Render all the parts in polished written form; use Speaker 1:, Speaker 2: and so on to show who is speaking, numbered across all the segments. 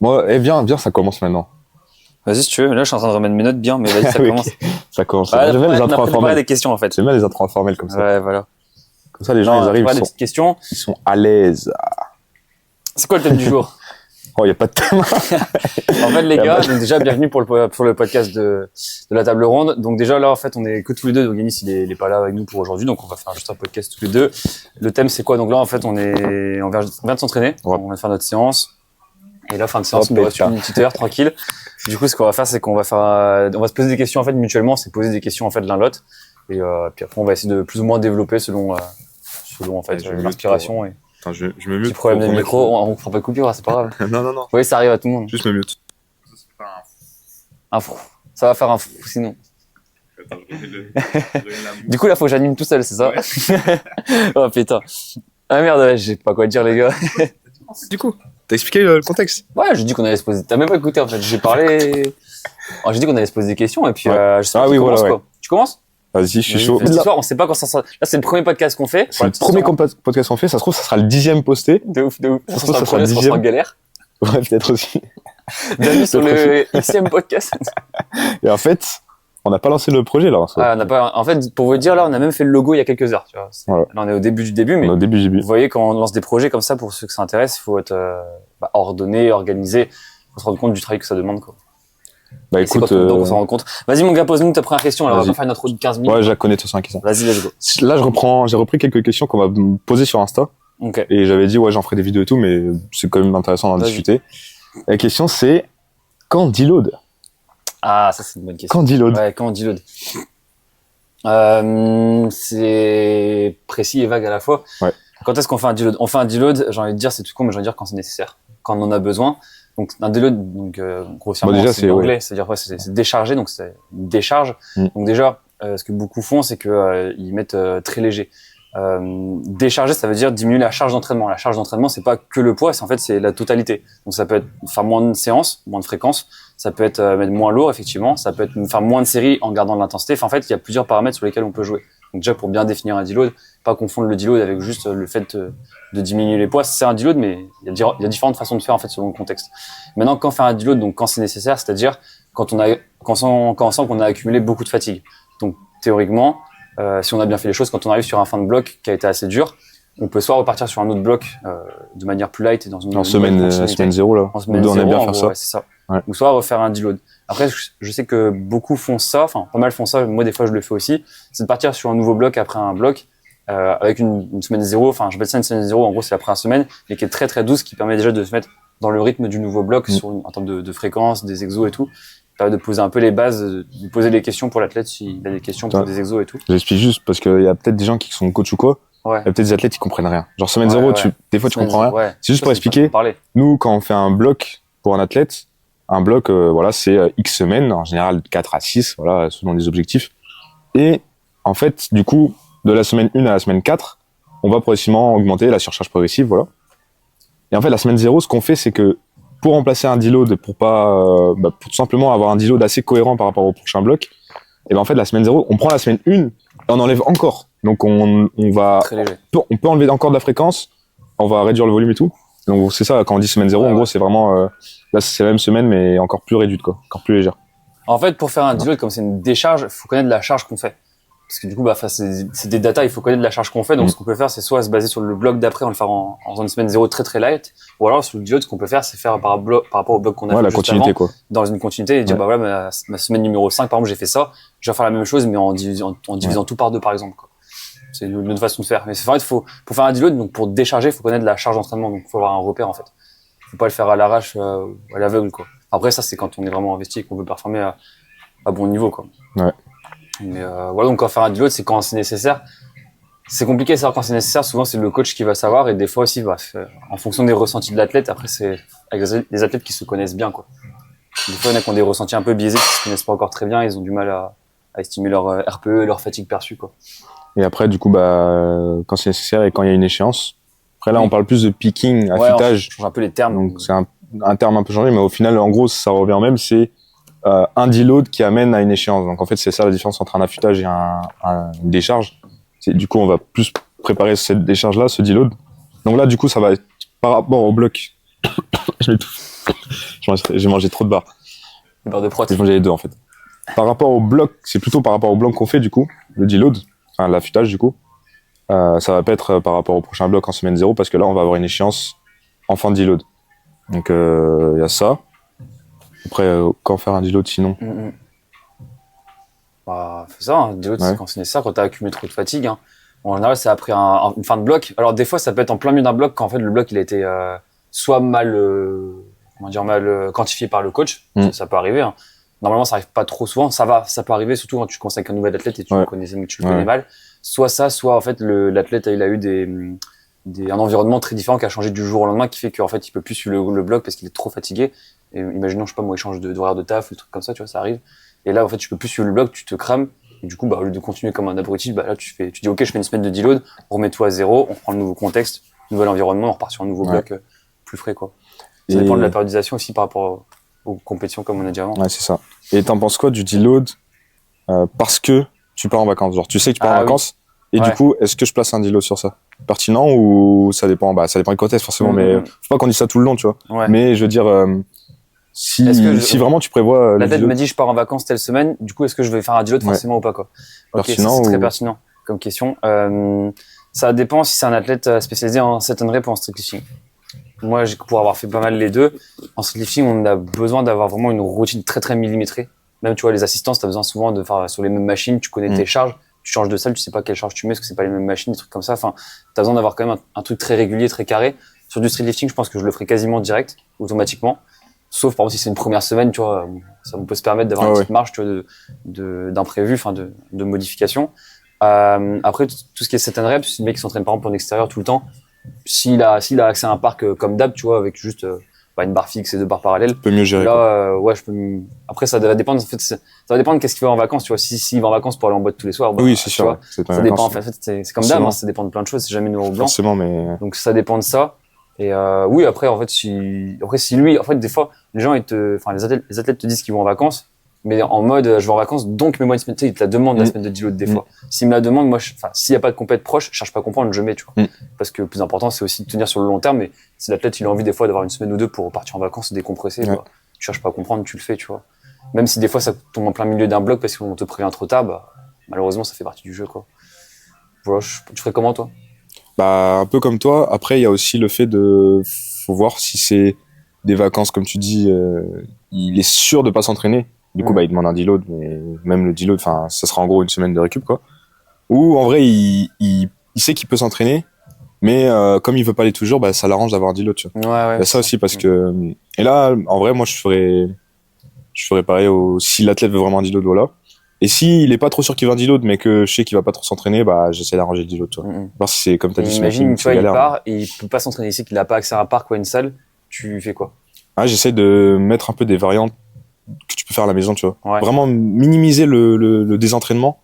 Speaker 1: Moi, viens, ça commence maintenant.
Speaker 2: Vas-y, si tu veux. Là, je suis en train de remettre mes notes bien, mais vas-y, ça
Speaker 1: Oui,
Speaker 2: commence.
Speaker 1: ça commence.
Speaker 2: Ouais,
Speaker 1: J'aime bien les
Speaker 2: on a
Speaker 1: intros
Speaker 2: préparé des
Speaker 1: informelles.
Speaker 2: questions, en fait.
Speaker 1: J'aime bien les intros informelles comme ça.
Speaker 2: Ouais, voilà.
Speaker 1: Comme ça, les gens, ils arrivent,
Speaker 2: Des petites questions.
Speaker 1: ils sont à l'aise.
Speaker 2: C'est quoi le thème du jour?
Speaker 1: Oh, il n'y a pas de thème.
Speaker 2: En fait, les gars, donc déjà, bienvenue pour le podcast de la table ronde. Donc déjà, là, en fait, on est que tous les deux. Donc Yanis, il est pas là avec nous pour aujourd'hui. Donc on va faire juste un podcast tous les deux. Le thème, c'est quoi? Donc là, en fait, on vient de s'entraîner.
Speaker 1: Ouais.
Speaker 2: On vient de faire notre séance. Et là, fin de séance,
Speaker 1: Hop,
Speaker 2: il nous reste une petite heure, tranquille. Du coup, ce qu'on va faire, c'est qu'on va on va se poser des questions, en fait, mutuellement. C'est poser des questions, en fait, l'un l'autre. Et puis après, on va essayer de plus ou moins développer selon en fait, l'inspiration et
Speaker 1: Attends, je me mute.
Speaker 2: petit problème de micro. On prend pas de coupure, c'est pas grave.
Speaker 1: Non.
Speaker 2: Oui, ça arrive à tout le monde.
Speaker 1: Juste me mute.
Speaker 2: Un fou. Ça va faire un fou, sinon. Du coup, là, faut que j'anime tout seul, c'est ça? Ouais. Oh putain. Ah merde, j'ai pas quoi dire, les gars.
Speaker 1: Du coup, t'as expliqué le contexte?
Speaker 2: Ouais, j'ai dit qu'on allait se poser. T'as même pas écouté, en fait. J'ai parlé. Oh, j'ai dit qu'on allait se poser des questions, et puis,
Speaker 1: Ouais.
Speaker 2: je sais pas qui commence, quoi. Tu commences?
Speaker 1: Vas-y, je suis chaud.
Speaker 2: Cette histoire, on sait pas quand ça sera. Là, c'est le premier podcast qu'on fait.
Speaker 1: C'est le premier podcast qu'on fait. Ça se trouve, ça sera le 10e posté.
Speaker 2: De ouf.
Speaker 1: Ça se trouve, ça sera le
Speaker 2: on
Speaker 1: 10e.
Speaker 2: en galère.
Speaker 1: Ouais, peut-être aussi.
Speaker 2: D'amis sur le Xème podcast.
Speaker 1: Et en fait, on n'a pas lancé le projet, là.
Speaker 2: Ah, on n'a pas, en fait, pour vous dire, là, on a même fait le logo il y a quelques heures, tu vois.
Speaker 1: Voilà.
Speaker 2: Là, on est au début du début, mais
Speaker 1: Au début, j'ai vu.
Speaker 2: vous voyez, quand on lance des projets comme ça, pour ceux que ça intéresse, il faut être ordonné, organisé. Il faut se rendre compte du travail que ça demande, quoi.
Speaker 1: Bah
Speaker 2: Et c'est
Speaker 1: écoute,
Speaker 2: donc on s'en rend compte. Vas-y, mon gars, pose-nous ta première question. Alors, on va
Speaker 1: Vas-y.
Speaker 2: pas faire une intro de 15 minutes.
Speaker 1: ouais, je la connais, de toute façon, la question.
Speaker 2: Vas-y, let's go.
Speaker 1: Là, j'ai repris quelques questions qu'on va me poser sur Insta.
Speaker 2: Ok.
Speaker 1: Et j'avais dit, ouais, j'en ferai des vidéos et tout, mais c'est quand même intéressant d'en
Speaker 2: Vas-y.
Speaker 1: discuter. La question, c'est, quand deload?
Speaker 2: Ah, ça, c'est une bonne question.
Speaker 1: Quand deload?
Speaker 2: Ouais, quand on deload. C'est précis et vague à la fois.
Speaker 1: Ouais.
Speaker 2: Quand est-ce qu'on fait un deload? On fait un deload, j'ai envie de dire, c'est tout con, mais j'ai envie de dire quand c'est nécessaire. Quand on en a besoin. Donc, un deload, donc, grossièrement,
Speaker 1: Bon, déjà,
Speaker 2: c'est
Speaker 1: c'est,
Speaker 2: l'anglais.
Speaker 1: ouais.
Speaker 2: C'est-à-dire, ouais, c'est décharger, donc c'est une décharge. Donc, déjà, ce que beaucoup font, c'est que, ils mettent, très léger. Décharger, ça veut dire diminuer la charge d'entraînement. La charge d'entraînement, c'est pas que le poids, c'est la totalité. Donc ça peut être faire moins de séances, moins de fréquences, ça peut être mettre moins lourd effectivement, ça peut être faire moins de séries en gardant de l'intensité. Enfin, en fait, il y a plusieurs paramètres sur lesquels on peut jouer. Donc déjà pour bien définir un deload, pas confondre le deload avec juste le fait de diminuer les poids, c'est un deload, mais il y a différentes façons de faire en fait selon le contexte. Maintenant, quand faire un deload, donc quand c'est nécessaire, c'est-à-dire quand on sent qu'on a accumulé beaucoup de fatigue. Donc théoriquement, si on a bien fait les choses, quand on arrive sur un fin de bloc qui a été assez dur, on peut soit repartir sur un autre bloc de manière plus light et dans une
Speaker 1: semaine 0, là.
Speaker 2: en semaine
Speaker 1: Nous, on aime
Speaker 2: 0,
Speaker 1: bien
Speaker 2: en
Speaker 1: faire
Speaker 2: gros,
Speaker 1: ça.
Speaker 2: ouais, c'est ça.
Speaker 1: Ouais.
Speaker 2: Ou soit refaire un deload. Après, je sais que beaucoup font ça, enfin pas mal font ça, moi des fois je le fais aussi, c'est de partir sur un nouveau bloc après un bloc avec une semaine 0, enfin je appelle ça une semaine 0, en gros c'est la première semaine, mais qui est très très douce, qui permet déjà de se mettre dans le rythme du nouveau bloc en termes de fréquence, des exos et tout. De poser un peu les bases, de poser des questions pour l'athlète s'il a des questions pour des exos et tout.
Speaker 1: J'explique juste parce qu'il y a peut-être des gens qui sont coach ou quoi.
Speaker 2: Ouais.
Speaker 1: Il y a peut-être des athlètes qui comprennent rien. Genre semaine 0, des fois tu comprends rien.
Speaker 2: Ouais.
Speaker 1: C'est juste pour expliquer. Nous, quand on fait un bloc pour un athlète, un bloc, voilà, c'est X semaines, en général 4 à 6, voilà, selon les objectifs. Et en fait, du coup, de la semaine 1 à la semaine 4, on va progressivement augmenter la surcharge progressive, voilà. Et en fait, la semaine 0, ce qu'on fait, c'est que pour remplacer un deload, pour tout simplement avoir un deload assez cohérent par rapport au prochain bloc, et ben en fait, la semaine 0, on prend la semaine 1 et on enlève encore. Donc on va, on peut enlever encore de la fréquence, on va réduire le volume et tout. Donc c'est ça, quand on dit semaine 0, en gros, c'est vraiment, là c'est la même semaine, mais encore plus réduite, quoi, encore plus légère.
Speaker 2: En fait, pour faire un deload, comme c'est une décharge, il faut connaître la charge qu'on fait. Parce que du coup, c'est des datas, il faut connaître la charge qu'on fait. Donc, ce qu'on peut faire, c'est soit se baser sur le bloc d'après, en le faire en faisant une semaine 0 très très light, ou alors sur le deload, ce qu'on peut faire, c'est faire par rapport au bloc qu'on a fait
Speaker 1: la
Speaker 2: juste
Speaker 1: continuité,
Speaker 2: avant,
Speaker 1: quoi.
Speaker 2: Dans une continuité, et dire, bah voilà, ma semaine numéro 5, par exemple, j'ai fait ça, je vais faire la même chose, mais en divisant tout par deux, par exemple, quoi. C'est une autre façon de faire. Mais c'est vrai, pour faire un deload, donc pour décharger, il faut connaître la charge d'entraînement, donc il faut avoir un repère, en fait. Faut pas le faire à l'arrache, à l'aveugle, quoi. Après, ça, c'est quand on est vraiment investi et qu'on veut performer à bon niveau, quoi.
Speaker 1: Ouais.
Speaker 2: Mais voilà, donc quand faire un deload, c'est quand c'est nécessaire. C'est compliqué de savoir quand c'est nécessaire. Souvent, c'est le coach qui va savoir, et des fois aussi, en fonction des ressentis de l'athlète. Après, c'est avec des athlètes qui se connaissent bien, quoi. Des fois, il y en a qui ont des ressentis un peu biaisés, qui se connaissent pas encore très bien. Ils ont du mal à estimer leur RPE, leur fatigue perçue, quoi.
Speaker 1: Et après, du coup, quand c'est nécessaire et quand il y a une échéance. Après, là, on parle plus de picking, affûtage.
Speaker 2: On change un peu les termes.
Speaker 1: Donc, c'est un terme un peu changé, mais au final, en gros, ça revient au même. C'est un deload qui amène à une échéance. Donc en fait, c'est ça la différence entre un affûtage et une décharge. Du coup, on va plus préparer cette décharge-là, ce deload. Donc là, du coup, ça va être par rapport au bloc Je m'étouffe. J'ai mangé trop de barres.
Speaker 2: Les barres de prot.
Speaker 1: J'ai mangé les deux, en fait. Par rapport au bloc, c'est plutôt par rapport au bloc qu'on fait, du coup, le deload, enfin, l'affûtage, du coup. Ça va pas être par rapport au prochain bloc en semaine 0, parce que là, on va avoir une échéance en fin de deload. Donc, il y a ça. Après, quand faire un deload sinon?
Speaker 2: Bah, fais ça, hein. Deload, c'est quand c'est nécessaire, quand t'as accumulé trop de fatigue. Hein. En général, c'est après une fin de bloc. Alors, des fois, ça peut être en plein milieu d'un bloc, quand en fait, le bloc, il a été soit mal quantifié par le coach. Ça peut arriver. Hein. Normalement, ça arrive pas trop souvent. Ça peut arriver, surtout quand tu commences avec un nouvel athlète et tu le connais mal. Soit ça, soit en fait, l'athlète, il a eu un environnement très différent qui a changé du jour au lendemain, qui fait qu'en fait, il peut plus suivre le bloc parce qu'il est trop fatigué. Et imaginons, je sais pas moi, il change d'horaire de taf, ou des trucs comme ça, tu vois, ça arrive. Et là, en fait, tu peux plus suivre le bloc, tu te crames. Et du coup, bah, au lieu de continuer comme un abruti, bah, là, tu dis, OK, je fais une semaine de deload, on remet tout à zéro, on reprend le nouveau contexte, nouvel environnement, on repart sur un nouveau bloc plus frais, quoi. Ça dépend de la périodisation aussi par rapport aux compétitions, comme on a dit avant.
Speaker 1: Ouais, c'est ça. Et t'en penses quoi du deload parce que tu pars en vacances? Genre, tu sais que tu pars en vacances, et du coup, est-ce que je place un deload sur ça? Pertinent ou ça dépend? Bah, ça dépend du contexte, forcément, mais faut pas qu'on dise ça tout le long, tu vois. Mais je veux dire, si vraiment tu prévois.
Speaker 2: L'athlète m'a dit, je pars en vacances telle semaine, du coup, est-ce que je vais faire un deload forcément ou pas, quoi?
Speaker 1: Pertinent,
Speaker 2: c'est très pertinent comme question. Ça dépend si c'est un athlète spécialisé en set and rep ou en strict lifting. Moi, pour avoir fait pas mal les deux, en strict lifting, on a besoin d'avoir vraiment une routine très très millimétrée. Même, tu vois, les assistances, t'as besoin souvent de faire sur les mêmes machines, tu connais tes charges, tu changes de salle, tu sais pas quelle charge tu mets, parce que c'est pas les mêmes machines, des trucs comme ça. Enfin, t'as besoin d'avoir quand même un truc très régulier, très carré. Sur du street lifting, je pense que je le ferai quasiment direct, automatiquement. Sauf, par exemple, si c'est une première semaine, tu vois, ça me peut se permettre d'avoir une petite marge, tu vois, d'imprévu, enfin, de modification. Après, tout ce qui est set and rep, si le mec qui s'entraîne par exemple en extérieur tout le temps, s'il a accès à un parc comme d'hab, tu vois, avec juste une barre fixe et 2 barres parallèles,
Speaker 1: peut mieux gérer.
Speaker 2: Là, après, ça va dépendre. En fait, ça va dépendre de qu'est-ce qu'il fait en vacances, tu vois. S'il va en vacances pour aller en boîte tous les soirs, bah,
Speaker 1: oui, c'est sûr.
Speaker 2: Ça dépend. En fait, c'est comme d'hab, hein, ça dépend de plein de choses. C'est jamais noir ou blanc.
Speaker 1: Forcément, mais.
Speaker 2: Donc ça dépend de ça. Et oui, après, en fait, si lui, en fait, des fois, les athlètes te disent qu'ils vont en vacances, mais en mode, je vais en vacances, donc mets-moi une semaine. Tu sais, ils te la demandent la semaine de deload des fois. S'ils me la demandent, moi, s'il y a pas de compète proche, je cherche pas à comprendre, je mets, tu vois. Parce que le plus important, c'est aussi de tenir sur le long terme. Mais si l'athlète, il a envie des fois d'avoir une semaine ou deux pour partir en vacances, décompresser, bah, tu cherches pas à comprendre, tu le fais, tu vois. Même si des fois, ça tombe en plein milieu d'un bloc parce qu'on te prévient trop tard, bah, malheureusement, ça fait partie du jeu, quoi. Voilà, tu ferais comment, toi?
Speaker 1: Bah, un peu comme toi. Après, il y a aussi le fait faut voir si c'est des vacances, comme tu dis, il est sûr de pas s'entraîner. Du coup, bah, il demande un deload, mais même le deload, enfin, ça sera en gros une semaine de récup, quoi. Ou, en vrai, il sait qu'il peut s'entraîner, mais, comme il veut pas aller toujours, bah, ça l'arrange d'avoir un deload, tu vois. Il y a ça aussi parce que, et là, en vrai, moi, je ferais pareil si l'athlète veut vraiment un deload, voilà. Et s'il est pas trop sûr qu'il va un deload, mais que je sais qu'il va pas trop s'entraîner, bah, j'essaie d'arranger le deload, tu vois. Voir si c'est, comme t'as dit,
Speaker 2: imagine, tu vois, il part et il peut pas s'entraîner. Il sait qu'il a pas accès à un parc ou à une salle. Tu fais quoi?
Speaker 1: J'essaie de mettre un peu des variantes que tu peux faire à la maison, tu vois. Vraiment minimiser le désentraînement,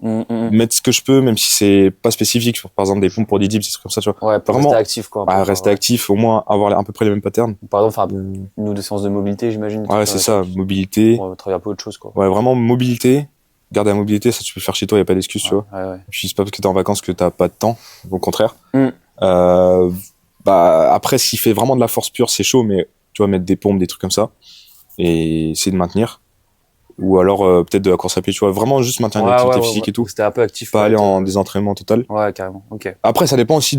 Speaker 1: mettre ce que je peux, même si c'est pas spécifique, par exemple des pompes pour des dips, des trucs comme ça, tu vois.
Speaker 2: Vraiment rester actif, quoi.
Speaker 1: Rester actif, au moins avoir à peu près les mêmes patterns.
Speaker 2: Par exemple, faire une ou deux séances de mobilité, j'imagine.
Speaker 1: C'est ça, mobilité.
Speaker 2: Travailler un peu autre chose, quoi.
Speaker 1: Vraiment mobilité. Garder la mobilité, ça tu peux faire chez toi, y a pas d'excuse, tu vois. Puis c'est pas parce que t'es en vacances que t'as pas de temps, au contraire. Après, s'il fait vraiment de la force pure, c'est chaud, mais tu vois, mettre des pompes, des trucs comme ça, et essayer de maintenir. Ou alors peut-être de la course à pied, tu vois, vraiment juste maintenir l'activité physique et tout.
Speaker 2: C'était un peu actif.
Speaker 1: Pas aller en désentraînement total.
Speaker 2: Ouais, carrément. Ok.
Speaker 1: Après, ça dépend aussi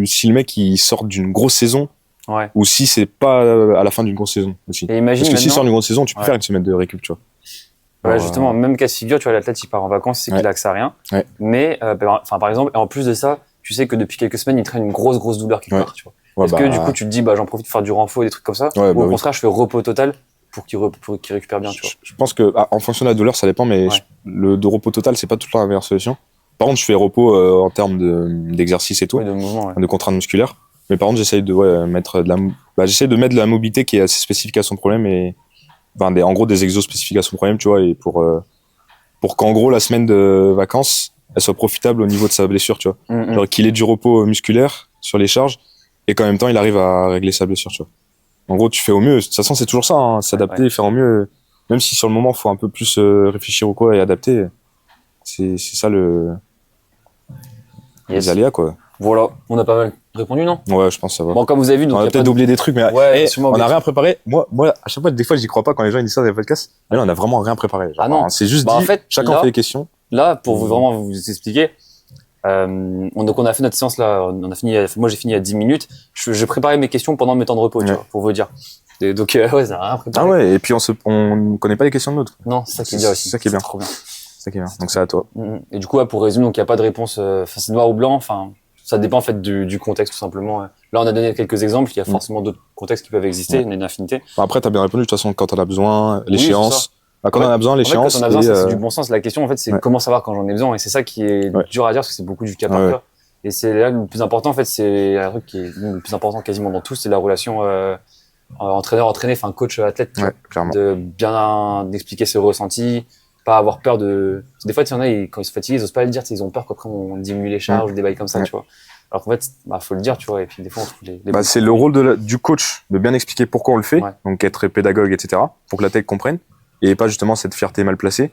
Speaker 1: si le mec il sort d'une grosse saison.
Speaker 2: Ouais.
Speaker 1: Ou si c'est pas à la fin d'une grosse saison aussi.
Speaker 2: Et imagine
Speaker 1: parce que s'il sort d'une grosse saison, tu peux faire une semaine de récup, tu vois.
Speaker 2: Ouais, justement, même cas de figure, tu vois, l'athlète il part en vacances, c'est qu'il a accès à rien. Mais, par exemple, et en plus de ça, tu sais que depuis quelques semaines, il traîne une grosse douleur quelque part, tu vois. Est-ce que du coup, tu te dis, j'en profite pour faire du renfort, des trucs comme ça, ou au contraire, je fais repos total pour qu'il récupère bien, tu vois.
Speaker 1: Je pense que, en fonction de la douleur, ça dépend, mais de repos total, c'est pas tout le temps la meilleure solution. Par contre, je fais repos en termes d'exercice et tout,
Speaker 2: de mouvement,
Speaker 1: de contraintes musculaires. Mais par contre, j'essaye de mettre de la mobilité qui est assez spécifique à son problème et en gros des exos spécifiques à son problème, tu vois, et pour qu'en gros la semaine de vacances elle soit profitable au niveau de sa blessure, tu vois. Genre qu'il ait du repos musculaire sur les charges et qu'en même temps il arrive à régler sa blessure, tu vois. En gros, tu fais au mieux. De toute façon, c'est toujours ça, hein, s'adapter et faire au mieux, même si sur le moment faut un peu plus réfléchir ou quoi et adapter. C'est ça les aléas, quoi.
Speaker 2: Voilà, on a pas mal répondu, non?
Speaker 1: Ouais, je pense que ça va.
Speaker 2: Bon, comme vous avez vu, donc
Speaker 1: On a peut-être oublié des trucs, mais
Speaker 2: ouais,
Speaker 1: on a rien préparé. Moi, à chaque fois, des fois, j'y crois pas quand les gens ils disent ça dans les podcasts. Mais là, on a vraiment rien préparé. Genre,
Speaker 2: ah non.
Speaker 1: c'est juste
Speaker 2: en
Speaker 1: dit,
Speaker 2: fait,
Speaker 1: chacun fait des questions.
Speaker 2: Là, pour vraiment vous expliquer, donc on a fait notre séance là, moi j'ai fini à 10 minutes. J'ai préparé mes questions pendant mes temps de repos, tu vois, pour vous dire. Et donc, ouais, ça n'a rien préparé.
Speaker 1: Ah ouais, et puis on connaît pas les questions de l'autre.
Speaker 2: Non, c'est ça qui est bien aussi.
Speaker 1: C'est ça qui est bien.
Speaker 2: Trop bien.
Speaker 1: C'est ça qui est bien. Donc c'est à toi.
Speaker 2: Et du coup, ouais, pour résumer, donc il n'y a pas de réponse, c'est noir ou blanc, enfin, ça dépend en fait du contexte tout simplement. Là, on a donné quelques exemples, il y a forcément d'autres contextes qui peuvent exister, une infinité.
Speaker 1: Après, t'as bien répondu, de toute façon, quand on a besoin, l'échéance. Quand on a besoin, l'échéance.
Speaker 2: Quand on a besoin, c'est du bon sens. La question, en fait, c'est comment savoir quand j'en ai besoin. Et c'est ça qui est dur à dire, parce que c'est beaucoup du cas par cas. Et c'est là le plus important, en fait, c'est un truc qui est le plus important quasiment dans tout, c'est la relation entraîneur-entraîné, enfin coach-athlète.
Speaker 1: Clairement.
Speaker 2: De bien expliquer ses ressentis, pas avoir peur de... Des fois, il y en a, quand ils sont fatigués, ils osent pas le dire, ils ont peur qu'après on diminue les charges ou des bails comme ça, tu vois. Alors qu'en fait, faut le dire, tu vois, et puis des fois, on trouve les
Speaker 1: c'est le rôle du coach de bien expliquer pourquoi on le fait, donc être pédagogue, etc., pour que l'athlète comprenne, et pas justement cette fierté mal placée.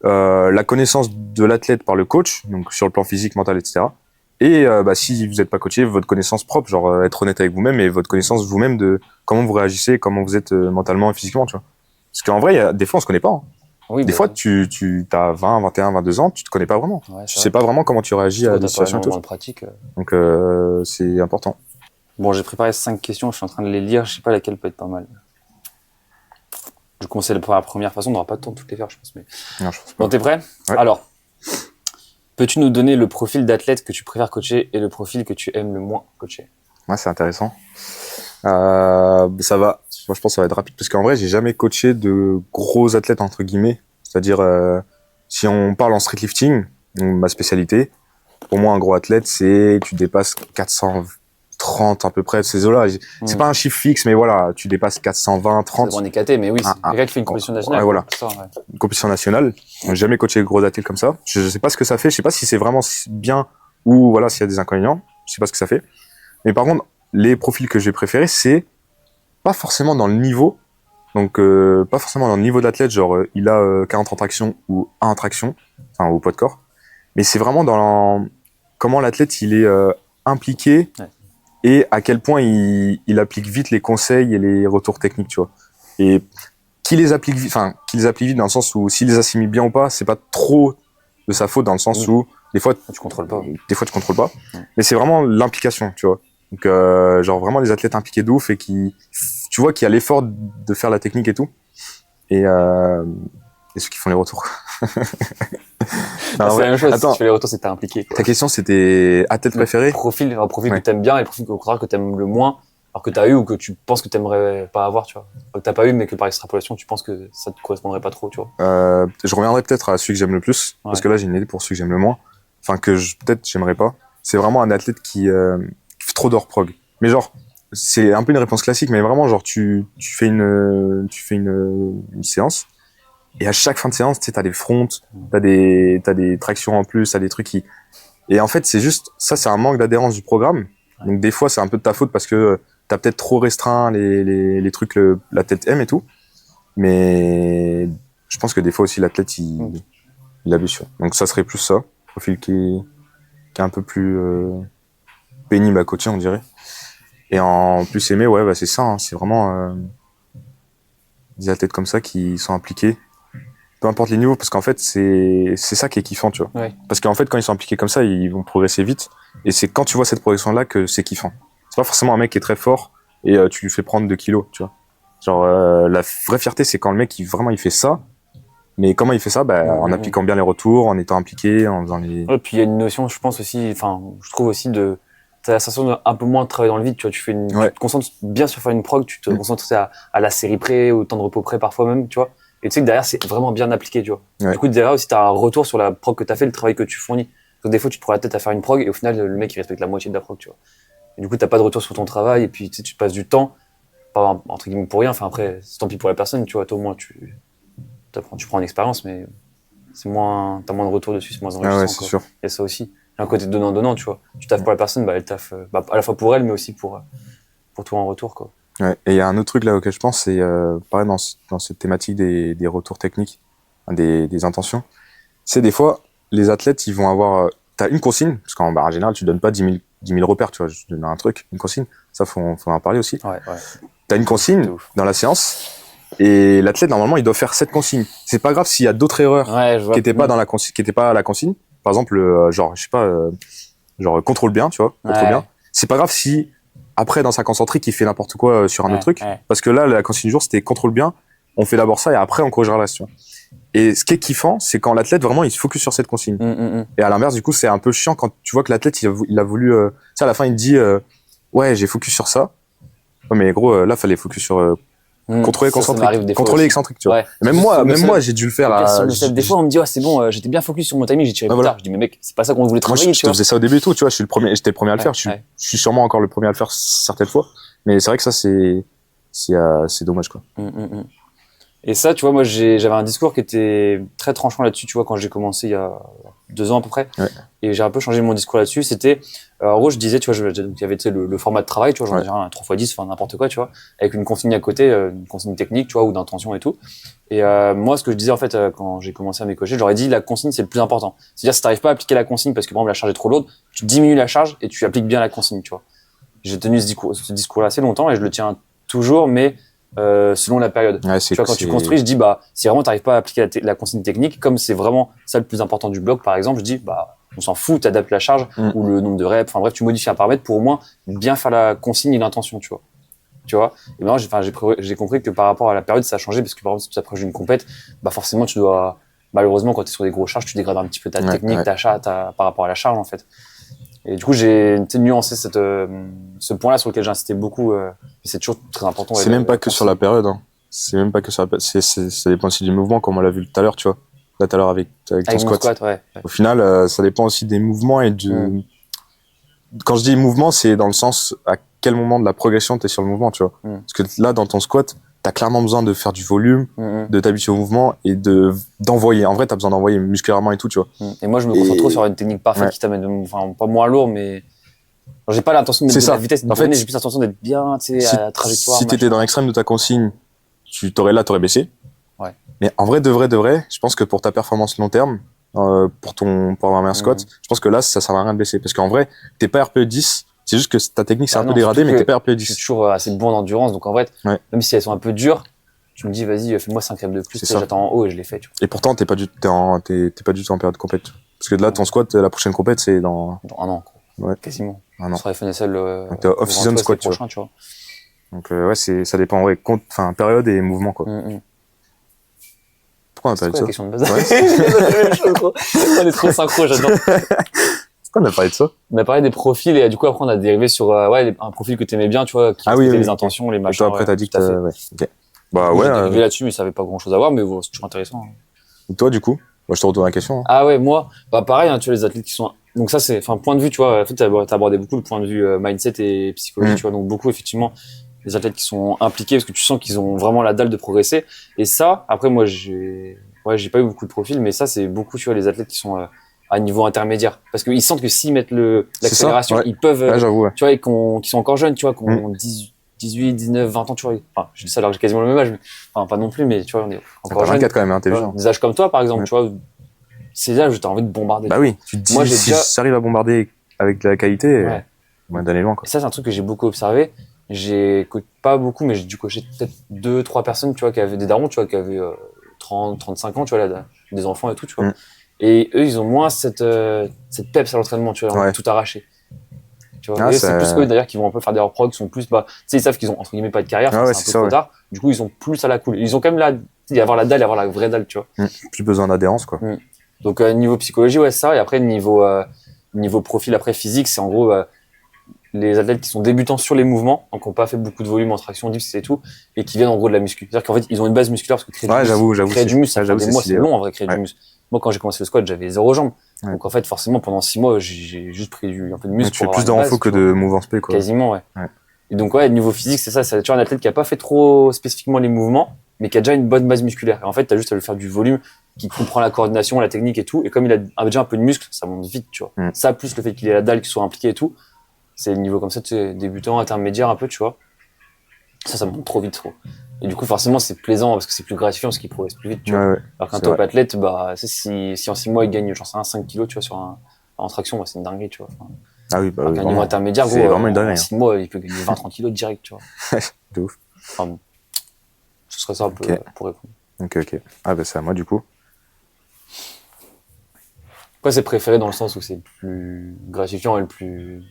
Speaker 1: La connaissance de l'athlète par le coach, donc sur le plan physique, mental, etc., et si vous n'êtes pas coaché, votre connaissance propre, genre être honnête avec vous-même et votre connaissance vous-même de comment vous réagissez, comment vous êtes mentalement et physiquement, tu vois. Parce qu'en vrai, des fois, on se connaît pas. Hein. Oui, des fois, tu as 20, 21, 22 ans, tu te connais pas vraiment. Tu sais pas vraiment comment tu réagis à des situations et tout.
Speaker 2: Pratique.
Speaker 1: Donc, c'est important.
Speaker 2: Bon, j'ai préparé 5 questions, je suis en train de les lire, je sais pas laquelle peut être pas mal. Je commence par la première façon, on n'aura pas le temps de toutes les faire, je pense. Mais...
Speaker 1: Non, je pense pas.
Speaker 2: Bon, t'es prêt ? Alors, peux-tu nous donner le profil d'athlète que tu préfères coacher et le profil que tu aimes le moins coacher ?
Speaker 1: Ouais, c'est intéressant. Ça va. Moi, je pense que ça va être rapide parce qu'en vrai, j'ai jamais coaché de gros athlètes entre guillemets. C'est-à-dire, si on parle en streetlifting, ma spécialité, pour moi, un gros athlète, c'est tu dépasses 430 à peu près de ces eaux-là. C'est pas un chiffre fixe, mais voilà, tu dépasses 420, 30.
Speaker 2: On est caté, mais oui, c'est quelqu'un qui fait une compétition nationale.
Speaker 1: Voilà. Une compétition nationale. J'ai jamais coaché de gros athlètes comme ça. Je sais pas ce que ça fait. Je sais pas si c'est vraiment bien ou voilà s'il y a des inconvénients. Je sais pas ce que ça fait. Mais par contre, les profils que j'ai préférés, c'est pas forcément dans le niveau. Donc, pas forcément dans le niveau d'athlète, genre il a 40 en traction ou 1 en traction, enfin au poids de corps. Mais c'est vraiment dans comment l'athlète il est impliqué et à quel point il applique vite les conseils et les retours techniques, tu vois. Et qu'il les applique vite dans le sens où s'il les assimile bien ou pas, c'est pas trop de sa faute dans le sens où des fois tu contrôles pas. Mais c'est vraiment l'implication, tu vois. Donc genre vraiment les athlètes impliqués de ouf et tu vois qu'il y a l'effort de faire la technique et tout. Et ceux qui font les retours.
Speaker 2: Non, c'est la même chose. Attends, si tu fais les retours, c'est que t'es impliqué.
Speaker 1: Ta question, c'était athlète préféré?
Speaker 2: Un profil que t'aimes bien et le profil au contraire que t'aimes le moins, alors que t'as eu ou que tu penses que t'aimerais pas avoir, tu vois. Que t'as pas eu, mais que par extrapolation, tu penses que ça te correspondrait pas trop, tu vois.
Speaker 1: Je reviendrai peut-être à celui que j'aime le plus, parce que là, j'ai une idée pour celui que j'aime le moins. Enfin, peut-être j'aimerais pas. C'est vraiment un athlète qui fait trop d'hors prog. Mais genre, c'est un peu une réponse classique, mais vraiment, genre, tu fais une séance. Et à chaque fin de séance, tu sais, t'as des fronts, t'as des tractions en plus, t'as des trucs qui... Et en fait, c'est juste, ça, c'est un manque d'adhérence du programme. Donc, des fois, c'est un peu de ta faute parce que t'as peut-être trop restreint les trucs que la tête aime et tout. Mais je pense que des fois aussi, l'athlète, il abuse. Donc, ça serait plus ça. Profil qui est un peu plus pénible à coacher, on dirait. Et en plus aimé, ouais, c'est ça. Hein, c'est vraiment des athlètes comme ça qui sont impliqués. Peu importe les niveaux, parce qu'en fait, c'est ça qui est kiffant, tu vois. Ouais. Parce qu'en fait, quand ils sont impliqués comme ça, ils vont progresser vite. Et c'est quand tu vois cette progression-là que c'est kiffant. C'est pas forcément un mec qui est très fort et tu lui fais prendre 2 kilos, tu vois. Genre, la vraie fierté, c'est quand le mec, il fait ça. Mais comment il fait ça? En appliquant bien les retours, en étant impliqué, en faisant les...
Speaker 2: Ouais, puis il y a une notion, je pense aussi, je trouve aussi t'as la sensation d'un peu moins travailler dans le vide, tu vois, tu te concentres bien sur faire une prog, tu te concentres à la série près, au temps de repos près parfois même, tu vois. Et tu sais que derrière, c'est vraiment bien appliqué, tu vois. Ouais. Du coup, derrière aussi, t'as un retour sur la prog que t'as fait, le travail que tu fournis. Donc, des fois, tu te prends la tête à faire une prog et au final, le mec, il respecte la moitié de la prog, tu vois. Et du coup, t'as pas de retour sur ton travail et puis, tu sais, tu passes du temps, pas entre guillemets pour rien. Enfin, après, c'est tant pis pour la personne, tu vois. Toi, au moins, tu prends une expérience, mais t'as moins de retour dessus, c'est moins enrichissant.
Speaker 1: Ah ouais, c'est sûr.
Speaker 2: Il y a ça aussi. Il y a un côté donnant-donnant, tu vois. Tu taffes pour la personne, elle taffe, à la fois pour elle, mais aussi pour toi en retour, quoi.
Speaker 1: Ouais. Et il y a un autre truc là auquel je pense, c'est pareil dans cette thématique des retours techniques, des intentions. C'est des fois, les athlètes, ils vont avoir... t'as une consigne, parce qu'en général, tu donnes pas 10 000 10 000 repères, tu vois, je te donne un truc, une consigne. Ça, faut en parler aussi.
Speaker 2: Ouais.
Speaker 1: T'as une consigne dans la séance, et l'athlète, normalement, il doit faire cette consigne. C'est pas grave s'il y a d'autres erreurs qui étaient pas dans la consigne, qui étaient pas à la consigne. Par exemple, genre, je sais pas, genre, contrôle bien, tu vois, contrôle bien. C'est pas grave si, après, dans sa concentrique, il fait n'importe quoi sur un autre truc. Parce que là, la consigne du jour, c'était contrôle bien. On fait d'abord ça et après, on corrigera le reste, tu vois. Et ce qui est kiffant, c'est quand l'athlète, vraiment, il se focus sur cette consigne. Et à l'inverse, du coup, c'est un peu chiant quand tu vois que l'athlète, il a voulu, tu sais, à la fin, il te dit, ouais, j'ai focus sur ça. Ouais, mais gros, là, fallait focus sur, contrôler concentrique, contrôler excentrique, tu vois. Ouais. Même moi, j'ai dû le faire
Speaker 2: des fois, on me dit, c'est bon, j'étais bien focus sur mon timing, j'ai tiré plus tard. Je dis, mais mec, c'est pas ça qu'on voulait travailler,
Speaker 1: je faisais ça au début et tout, tu vois, j'étais le premier à le faire. Je suis sûrement encore le premier à le faire certaines fois. Mais c'est vrai que ça, c'est dommage, quoi.
Speaker 2: Et ça, tu vois, moi, j'avais un discours qui était très tranchant là-dessus, tu vois, quand j'ai commencé il y a 2 ans à peu près. Et j'ai un peu changé mon discours là-dessus. C'était, en gros, je disais, tu vois, il y avait le format de travail, tu vois, j'en dirais un 3x10, enfin n'importe quoi, tu vois, avec une consigne à côté, une consigne technique, tu vois, ou d'intention et tout. Et moi, ce que je disais, en fait, quand j'ai commencé à m'écocher, j'aurais dit, la consigne, c'est le plus important. C'est-à-dire, si t'arrives pas à appliquer la consigne parce que, par exemple, la charge est trop lourde, tu diminues la charge et tu appliques bien la consigne, tu vois. J'ai tenu ce discours-là assez longtemps et je le tiens toujours, mais selon la période. Tu vois, quand tu construis, je dis, si vraiment t'arrives pas à appliquer la consigne technique, comme c'est vraiment ça le plus important du bloc, par exemple, je dis, on s'en fout, t'adaptes la charge ou le nombre de reps, enfin bref, tu modifies un paramètre pour au moins bien faire la consigne et l'intention, tu vois. Et maintenant, j'ai compris que par rapport à la période, ça a changé parce que par exemple, si tu approches d'une compète, forcément, tu dois, malheureusement, quand t'es sur des grosses charges, tu dégrades un petit peu ta technique, ta charge, par rapport à la charge, en fait. Et du coup, j'ai nuancé ce point-là sur lequel j'ai insisté beaucoup. C'est toujours très important.
Speaker 1: C'est même pas que sur la période. Hein. C'est même pas que sur la période. Ça dépend aussi du mouvement, comme on l'a vu tout à l'heure, tu vois. Là, tout à l'heure avec ton squat. Au final, ça dépend aussi des mouvements et du. Quand je dis mouvement, c'est dans le sens à quel moment de la progression t'es sur le mouvement, tu vois. Parce que là, dans ton squat, t'as clairement besoin de faire du volume, de t'habituer au mouvement et d'envoyer. En vrai, t'as besoin d'envoyer musculairement et tout, tu vois.
Speaker 2: Et moi, je me concentre trop sur une technique parfaite qui t'amène, enfin, pas moins lourd, mais j'ai pas l'intention de mettre de la vitesse. En fait, j'ai plus l'intention d'être bien, tu sais, à la trajectoire.
Speaker 1: Si t'étais dans l'extrême de ta consigne, t'aurais baissé. Mais en vrai, de vrai, je pense que pour ta performance long terme, pour avoir un meilleur squat, je pense que là, ça sert à rien de baisser. Parce qu'en vrai, t'es pas RPE 10. C'est juste que ta technique c'est un peu dégradée, mais t'es pas RPE 10.
Speaker 2: Je suis toujours assez bon en endurance, donc en vrai, même si elles sont un peu dures, tu me dis, vas-y, fais-moi 5 reps de plus, j'attends en haut et je l'ai fait, tu vois.
Speaker 1: Et pourtant, t'es pas du tout en période de compète. Parce que là, ton squat, la prochaine compète, c'est dans
Speaker 2: 1 an, quoi. Quasiment.
Speaker 1: Un an.
Speaker 2: Sur FNSL,
Speaker 1: donc t'es off-season squat, tu vois. Donc, ça dépend, période et mouvement, quoi. Pourquoi on a parlé de ça?
Speaker 2: C'est la question de base. On est trop synchro, j'adore.
Speaker 1: Pourquoi on a parlé de ça?
Speaker 2: On a parlé des profils et du coup après on a dérivé sur un profil que t'aimais bien, tu vois, qui était les intentions, les machins.
Speaker 1: Et toi après t'as dit que
Speaker 2: okay. J'ai dérivé là-dessus, mais ça avait pas grand chose à voir, mais bon, c'est toujours intéressant.
Speaker 1: Et toi du coup? Je te retourne la question.
Speaker 2: Ah ouais, moi, pareil, tu vois, les athlètes qui sont, donc ça c'est, point de vue, tu vois, en fait t'as abordé beaucoup le point de vue mindset et psychologie, tu vois, donc beaucoup effectivement les athlètes qui sont impliqués parce que tu sens qu'ils ont vraiment la dalle de progresser. Et ça, après moi j'ai pas eu beaucoup de profils, mais ça c'est beaucoup, tu vois, les athlètes qui sont à niveau intermédiaire, parce qu'ils sentent que s'ils mettent l'accélération, ils peuvent, tu vois, et qui sont encore jeunes, tu vois, qui ont 18, 19, 20 ans, tu vois. Enfin, je dis ça alors que j'ai quasiment le même âge, mais, enfin, pas non plus, mais tu vois, on est encore jeunes.
Speaker 1: 24 quand même, intelligent.
Speaker 2: Des âges comme toi, par exemple, tu vois, ces âges où t'as envie de bombarder.
Speaker 1: Bah oui, tu te dis, moi, si j'arrive à bombarder avec de la qualité, on va d'aller loin, quoi.
Speaker 2: Et ça, c'est un truc que j'ai beaucoup observé. J'écoute pas beaucoup, mais j'ai dû coacher peut-être 2, 3 personnes, tu vois, qui avaient des darons, tu vois, qui avaient 30, 35 ans, tu vois, là, des enfants et tout, tu vois. Et eux, ils ont moins cette peps à l'entraînement, tu vois, tout arraché. Tu vois, c'est plus eux d'ailleurs qui vont un peu faire des hors prog, qui sont plus, tu sais, ils savent qu'ils ont entre guillemets pas de carrière, c'est un peu trop tard. Du coup, ils sont plus à la cool. Ils ont quand même avoir la dalle, avoir la vraie dalle, tu vois.
Speaker 1: Plus besoin d'adhérence, quoi.
Speaker 2: Donc, niveau psychologie, c'est ça. Et après, niveau profil, après physique, c'est en gros, les athlètes qui sont débutants sur les mouvements, donc qui n'ont pas fait beaucoup de volume en traction, dips et tout, et qui viennent en gros de la muscu. C'est-à-dire qu'en fait, ils ont une base musculaire parce que créer du muscle, ça fait des mois, c'est long en vrai, créer du muscle. Moi, quand j'ai commencé le squat, j'avais 0 jambes. Donc, en fait, forcément, pendant 6 mois, j'ai juste pris un peu de muscle.
Speaker 1: Tu fais plus de renfort que de mouvance P, quoi.
Speaker 2: Quasiment, ouais. Et donc, niveau physique, c'est ça. C'est tu vois, un athlète qui a pas fait trop spécifiquement les mouvements, mais qui a déjà une bonne base musculaire. Et en fait, t'as juste à lui faire du volume, qui comprend la coordination, la technique et tout. Et comme il a déjà un peu de muscle, ça monte vite, tu vois. Ça, plus le fait qu'il ait la dalle, qu'il soit impliqué et tout. C'est le niveau comme ça, tu sais, débutant, intermédiaire un peu, tu vois. Ça monte trop vite, trop. Et du coup, forcément, c'est plaisant parce que c'est plus gratifiant parce qu'il progresse plus vite, tu vois. Alors qu'un top athlète, si en 6 mois, il gagne, j'en sais rien, 5 kilos, tu vois, en traction, c'est une dinguerie, tu vois. Enfin,
Speaker 1: Ah oui, bah
Speaker 2: Alors
Speaker 1: oui,
Speaker 2: qu'un niveau
Speaker 1: vraiment.
Speaker 2: intermédiaire,
Speaker 1: C'est
Speaker 2: gros,
Speaker 1: vraiment une dinguerie,
Speaker 2: en 6 mois, il peut gagner 20-30 kilos direct, tu vois.
Speaker 1: De ouf.
Speaker 2: Enfin bon. Ce serait ça un peu
Speaker 1: Ok.
Speaker 2: pour répondre.
Speaker 1: Ok. Ah bah c'est à moi du coup.
Speaker 2: Quoi, c'est préféré dans le sens où c'est le plus gratifiant et le plus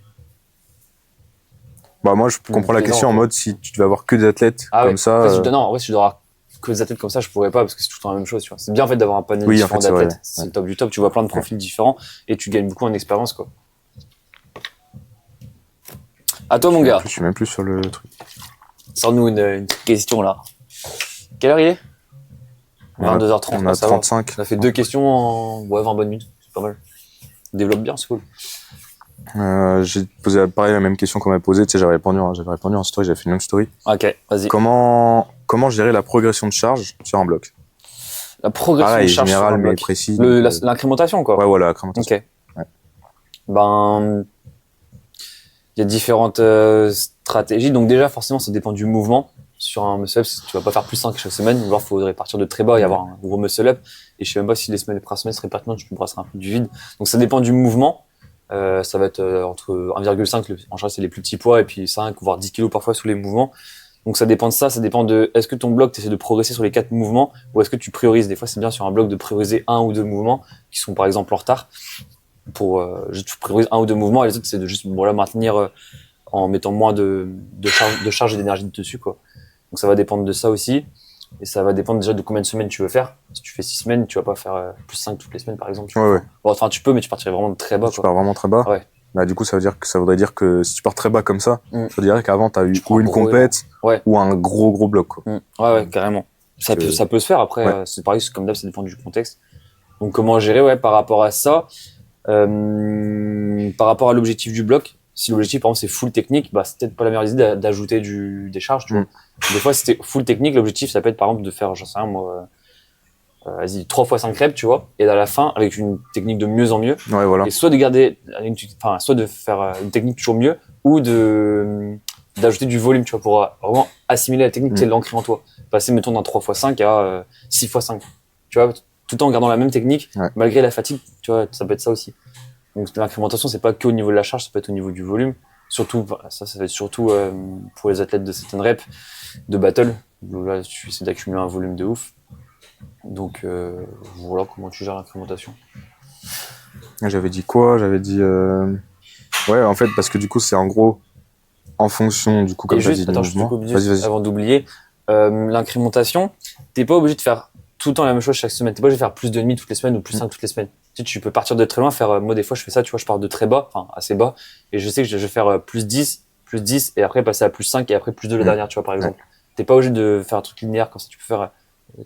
Speaker 1: Bah moi je comprends la
Speaker 2: plaisant,
Speaker 1: question en
Speaker 2: quoi.
Speaker 1: mode si tu devais avoir que des athlètes
Speaker 2: Ah
Speaker 1: comme
Speaker 2: ouais.
Speaker 1: ça.
Speaker 2: En fait, non, en vrai, si je dois avoir que des athlètes comme ça, je pourrais pas parce que c'est tout le temps la même chose, tu vois. C'est bien en fait d'avoir un panel
Speaker 1: Oui, en
Speaker 2: différent
Speaker 1: fait, c'est vrai,
Speaker 2: d'athlètes.
Speaker 1: ouais.
Speaker 2: C'est le top du top. Tu vois plein de profils différents et tu gagnes beaucoup en expérience, quoi. À toi, mon gars.
Speaker 1: Je suis même plus sur le truc.
Speaker 2: Sors-nous une petite question là. Quelle heure il est 22h30,
Speaker 1: On a
Speaker 2: ça va.
Speaker 1: 35.
Speaker 2: On a fait 2 questions en 20 bonnes minutes. C'est pas mal. Développe bien, c'est cool.
Speaker 1: J'ai posé pareil la même question qu'on m'a posée. Tu sais, j'avais répondu en story, j'avais fait une longue story.
Speaker 2: Ok, vas-y.
Speaker 1: Comment gérer la progression de charge sur un bloc?
Speaker 2: La progression
Speaker 1: Pareil,
Speaker 2: de charge sur
Speaker 1: général
Speaker 2: un
Speaker 1: mais
Speaker 2: bloc.
Speaker 1: précis.
Speaker 2: L'incrémentation, quoi.
Speaker 1: Ouais, voilà, incrémentation.
Speaker 2: Ok. Ben, il y a différentes stratégies. Donc déjà, forcément, ça dépend du mouvement. Sur un muscle-up, tu vas pas faire plus 5 chaque semaine. Ou alors, il faudrait partir de très bas et avoir un gros muscle-up. Et je sais même pas si les premières semaines seraient pertinentes. Je peux brasser un peu du vide. Donc ça dépend du mouvement. Ça va être entre 1,5, en général, c'est les plus petits poids, et puis 5, voire 10 kilos parfois sous les mouvements. Donc ça dépend de ça. Ça dépend de est-ce que ton bloc, tu essaies de progresser sur les 4 mouvements ou est-ce que tu priorises. Des fois, c'est bien sur un bloc de prioriser 1 ou 2 mouvements qui sont par exemple en retard. Pour juste tu priorises 1 ou 2 mouvements et les autres, c'est de juste voilà, maintenir en mettant moins de charge et d'énergie dessus, quoi. Donc ça va dépendre de ça aussi. Et ça va dépendre déjà de combien de semaines tu veux faire. Si tu fais 6 semaines, tu vas pas faire plus 5 toutes les semaines, par exemple.
Speaker 1: Ouais.
Speaker 2: Bon, enfin, tu peux, mais tu partirais vraiment de très bas,
Speaker 1: Tu
Speaker 2: quoi.
Speaker 1: pars vraiment très bas.
Speaker 2: Ouais.
Speaker 1: Bah, du coup, ça voudrait dire que si tu pars très bas comme ça,
Speaker 2: Mm.
Speaker 1: ça veut dire qu'avant, t'as eu
Speaker 2: Tu prends
Speaker 1: ou
Speaker 2: un
Speaker 1: une
Speaker 2: gros
Speaker 1: compète,
Speaker 2: ouais.
Speaker 1: ou un gros bloc, quoi.
Speaker 2: Ouais, carrément. Ça peut se faire après.
Speaker 1: Ouais.
Speaker 2: C'est pareil, comme d'hab, ça dépend du contexte. Donc, comment gérer, ouais, par rapport à ça, par rapport à l'objectif du bloc. Si l'objectif, par exemple, c'est full technique, bah, c'est peut-être pas la meilleure idée d'ajouter des charges, tu vois. Des fois, si c'était full technique, l'objectif, ça peut être, par exemple, de faire, j'en sais rien, moi, vas-y, 3 fois 5 reps, tu vois. Et à la fin, avec une technique de mieux en mieux.
Speaker 1: Ouais, voilà.
Speaker 2: Et soit de garder, soit de faire une technique toujours mieux, ou d'ajouter du volume, tu vois, pour vraiment assimiler la technique, c'est l'ancrer en toi. Passer, mettons, d'un 3 x 5 à 6 x 5. Tu vois, tout en gardant la même technique, malgré la fatigue, tu vois, ça peut être ça aussi. Donc, l'incrémentation, c'est pas que au niveau de la charge, ça peut être au niveau du volume. Surtout, ça va être surtout pour les athlètes de certaines reps, de battle, où là, tu essaies d'accumuler un volume de ouf. Donc, voilà comment tu gères l'incrémentation.
Speaker 1: J'avais dit quoi? J'avais dit... Ouais, en fait, parce que du coup, c'est en gros, en fonction, du coup, comme tu as dit, du mouvement. Vas-y.
Speaker 2: Avant d'oublier, l'incrémentation, t'es pas obligé de faire tout le temps la même chose chaque semaine. T'es pas obligé de faire plus de demi toutes les semaines ou plus 5 toutes les semaines. Tu peux partir de très loin, faire, moi, des fois, je fais ça, tu vois, je pars de très bas, enfin, assez bas, et je sais que je vais faire plus 10, et après passer à plus 5, et après plus 2 la dernière, tu vois, par exemple. T'es pas obligé de faire un truc linéaire, comme ça, tu peux faire,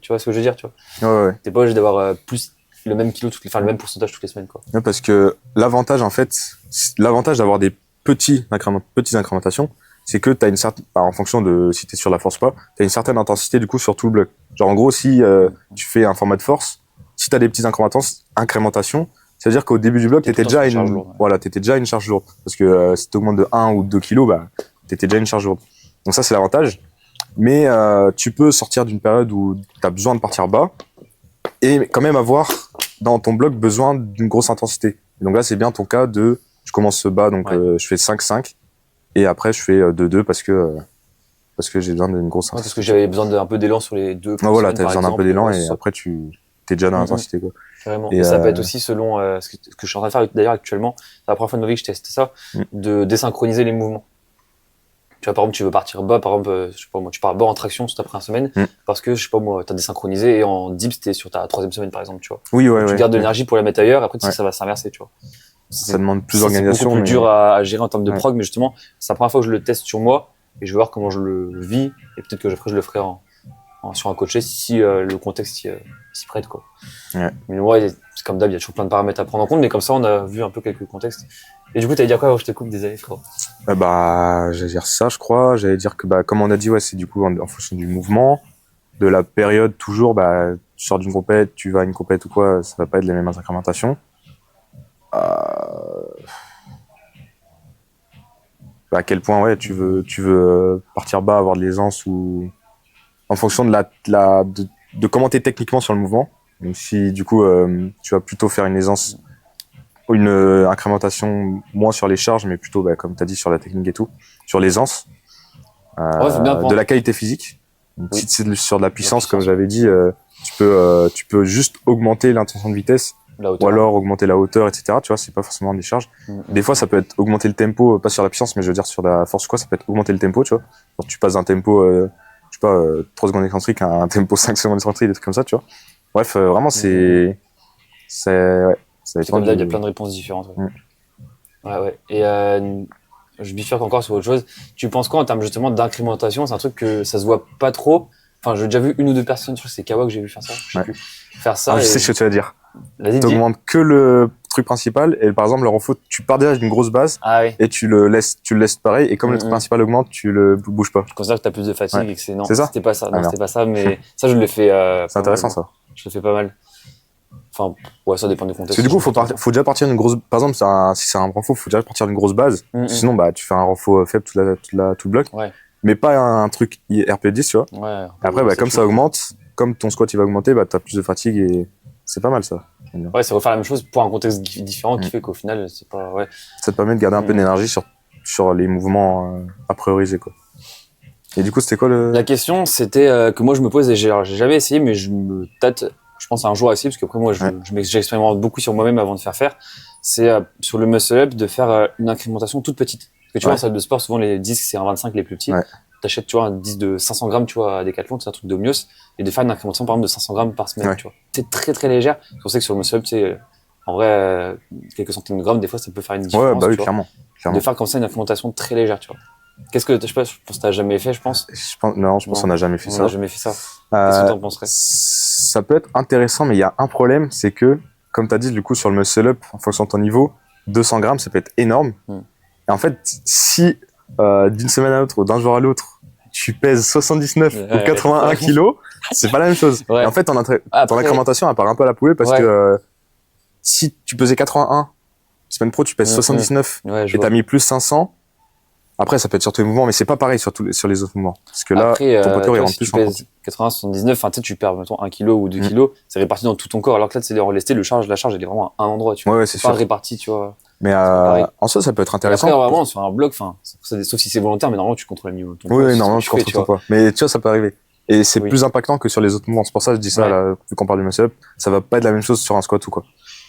Speaker 2: tu vois ce que je veux dire, tu vois.
Speaker 1: Ouais.
Speaker 2: T'es pas obligé d'avoir plus le même kilo le même pourcentage toutes les semaines, quoi.
Speaker 1: Ouais, parce que l'avantage, en fait, l'avantage d'avoir des petites incrémentations, c'est que t'as une certaine, en fonction de si t'es sur la force ou pas, t'as une certaine intensité, du coup, sur tout le bloc. Genre, en gros, si tu fais un format de force, si t'as des petites incrémentations, ça veut dire qu'au début du bloc, t'étais déjà une charge lourde. Parce que si t'augmentes de 1 ou 2 kilos, bah, t'étais déjà une charge lourde. Donc ça, c'est l'avantage. Mais tu peux sortir d'une période où t'as besoin de partir bas et quand même avoir dans ton bloc besoin d'une grosse intensité. Et donc là, c'est bien ton cas de je commence bas, donc je fais 5-5 et après je fais 2-2 parce que j'ai besoin d'une grosse intensité.
Speaker 2: Parce que j'avais besoin d'un peu d'élan sur les 2.
Speaker 1: Voilà, t'as besoin d'un peu d'élan et après tu t'es déjà dans l'intensité, quoi.
Speaker 2: Carrément. Et ça peut être aussi selon ce que je suis en train de faire d'ailleurs actuellement. C'est la première fois de ma vie que je teste ça, de désynchroniser les mouvements. Tu vois, par exemple, tu veux partir bas, par exemple, je sais pas moi, tu pars bas en traction après une semaine, parce que, je sais pas moi, t'as désynchronisé et en dips, t'es sur ta 3e semaine, par exemple, tu vois.
Speaker 1: Oui,
Speaker 2: tu gardes de l'énergie pour la mettre ailleurs, après, tu sais que ça va s'inverser, tu vois.
Speaker 1: Ça demande plus d'organisation.
Speaker 2: C'est beaucoup plus dur à gérer en termes de prog, mais justement, c'est la première fois que je le teste sur moi, et je vais voir comment je le vis, et peut-être que après, je le ferai sur un coaché si le contexte s'y prête, quoi. Mais ouais, c'est comme d'hab, il y a toujours plein de paramètres à prendre en compte, mais comme ça, on a vu un peu quelques contextes. Et du coup, t'allais dire quoi? Je te coupe, désolé, frérot.
Speaker 1: J'allais dire ça, je crois. J'allais dire que, comme on a dit, c'est du coup en fonction du mouvement, de la période, toujours, tu sors d'une compète, tu vas à une compète ou quoi, ça va pas être les mêmes incrémentations. À quel point, tu veux partir bas, avoir de l'aisance ou en fonction de comment t'es techniquement sur le mouvement. Donc si, du coup, tu vas plutôt faire une aisance une incrémentation moins sur les charges, mais plutôt, comme tu as dit, sur la technique et tout, sur l'aisance,
Speaker 2: c'est bien
Speaker 1: de la qualité physique. Donc,
Speaker 2: Oui.
Speaker 1: si c'est sur de la puissance, comme j'avais dit, tu peux juste augmenter l'intention de vitesse,
Speaker 2: La
Speaker 1: ou
Speaker 2: hauteur.
Speaker 1: alors augmenter la hauteur, etc. Tu vois, c'est pas forcément des charges. Des fois, ça peut être augmenter le tempo, pas sur la puissance, mais je veux dire sur la force ou quoi, ça peut être augmenter le tempo, tu vois. Genre, tu passes d'un tempo, je sais pas, 3 secondes excentrique à un tempo 5 secondes excentrique, des trucs comme ça, tu vois. Bref, vraiment, ouais, ça
Speaker 2: C'est comme
Speaker 1: dépend
Speaker 2: là, il y a plein de réponses différentes. Ouais. Ouais. Et je bifurque encore sur autre chose. Tu penses quoi en termes justement d'incrémentation? C'est un truc que ça se voit pas trop. Enfin, j'ai déjà vu une ou deux personnes, je crois que c'est Kawa que j'ai vu faire ça. Je sais plus. Faire ça.
Speaker 1: Je sais ce que tu vas dire.
Speaker 2: Vas-y, dis.
Speaker 1: T'augmentes que le truc principal, et par exemple, le renfort, tu pars déjà d'une grosse base, et tu le laisses pareil, et comme le truc principal augmente, tu le bouges pas.
Speaker 2: Je considère que t'as plus de fatigue et que
Speaker 1: C'est ça?
Speaker 2: C'était pas ça. Non,
Speaker 1: non.
Speaker 2: c'était pas ça, mais ça, je l'ai fait.
Speaker 1: C'est intéressant, ça.
Speaker 2: Je le fais pas mal. Enfin, ouais, ça dépend du contexte.
Speaker 1: Parce que du coup, faut déjà partir d'une grosse, par exemple, si c'est un renfort, faut déjà partir d'une grosse base. Sinon, tu fais un renfort faible tout le bloc.
Speaker 2: Ouais.
Speaker 1: Mais pas un truc RP10, tu vois.
Speaker 2: Ouais.
Speaker 1: Après, comme ça augmente, comme ton squat il va augmenter, t'as plus de fatigue et c'est pas mal, ça.
Speaker 2: Ouais, c'est refaire la même chose pour un contexte différent qui fait qu'au final, c'est pas, ouais.
Speaker 1: Ça te permet de garder un peu d'énergie sur les mouvements à prioriser, quoi. Et du coup, c'était quoi
Speaker 2: La question, c'était que moi je me pose et j'ai jamais essayé, mais je me tâte. Je pense à un jour à essayer parce qu'après moi j'expérimente beaucoup sur moi-même avant de faire. C'est sur le muscle up de faire une incrémentation toute petite. Parce que tu vois, en salle de sport, souvent les disques c'est un 25 les plus petits. T'achètes, tu vois, un disque de 500 grammes, tu vois, à Decathlon, c'est un truc d'Omnios, et de faire une incrémentation par exemple de 500 grammes par semaine, tu vois. C'est très très légère. C'est pour ça que sur le muscle up, tu sais, en vrai, quelques centaines de grammes, des fois ça peut faire une différence.
Speaker 1: Ouais, bah oui, clairement.
Speaker 2: De faire comme ça une incrémentation très légère, tu vois. Qu'est-ce que, je sais pas, je pense que t'as jamais fait, je pense.
Speaker 1: Non, je pense qu'on n'a jamais fait ça.
Speaker 2: On n'a jamais fait ça. Qu'est-ce que t'en penserais?
Speaker 1: Ça peut être intéressant, mais il y a un problème, c'est que, comme t'as dit, du coup, sur le muscle up, en fonction de ton niveau, 200 grammes, ça peut être énorme. Et en fait, si, d'une semaine à l'autre ou d'un jour à l'autre, tu pèses 79 ou 81 kilos, c'est pas la même chose. Et en fait, ton incrémentation, elle part un peu à la poubelle parce que, si tu pesais 81, semaine pro, tu pèses 79, et t'as mis plus 500, après, ça peut être sur tous les mouvements, mais c'est pas pareil sur les autres mouvements. Parce que là,
Speaker 2: après,
Speaker 1: ton poids il rentre
Speaker 2: si
Speaker 1: plus
Speaker 2: tu pèses 80, 79, enfin, tu sais, tu perds, mettons, 1 kg ou 2 kilos, c'est réparti dans tout ton corps. Alors que là, c'est les relestés, la charge, elle est vraiment à un endroit, tu vois.
Speaker 1: Ouais, c'est
Speaker 2: pas
Speaker 1: sûr.
Speaker 2: réparti, tu vois.
Speaker 1: Mais, en soi, ça peut être intéressant.
Speaker 2: Après, vraiment, sur un bloc, enfin, sauf si c'est volontaire, mais normalement, tu contrôles mieux ton poids.
Speaker 1: Oui, normalement, tu contrôles ton poids. Mais tu vois, ça peut arriver. Et c'est plus impactant que sur les autres mouvements. C'est pour ça que je dis ça, là, vu qu'on parle du muscle up, ça va pas être la même chose sur un squat ou quoi.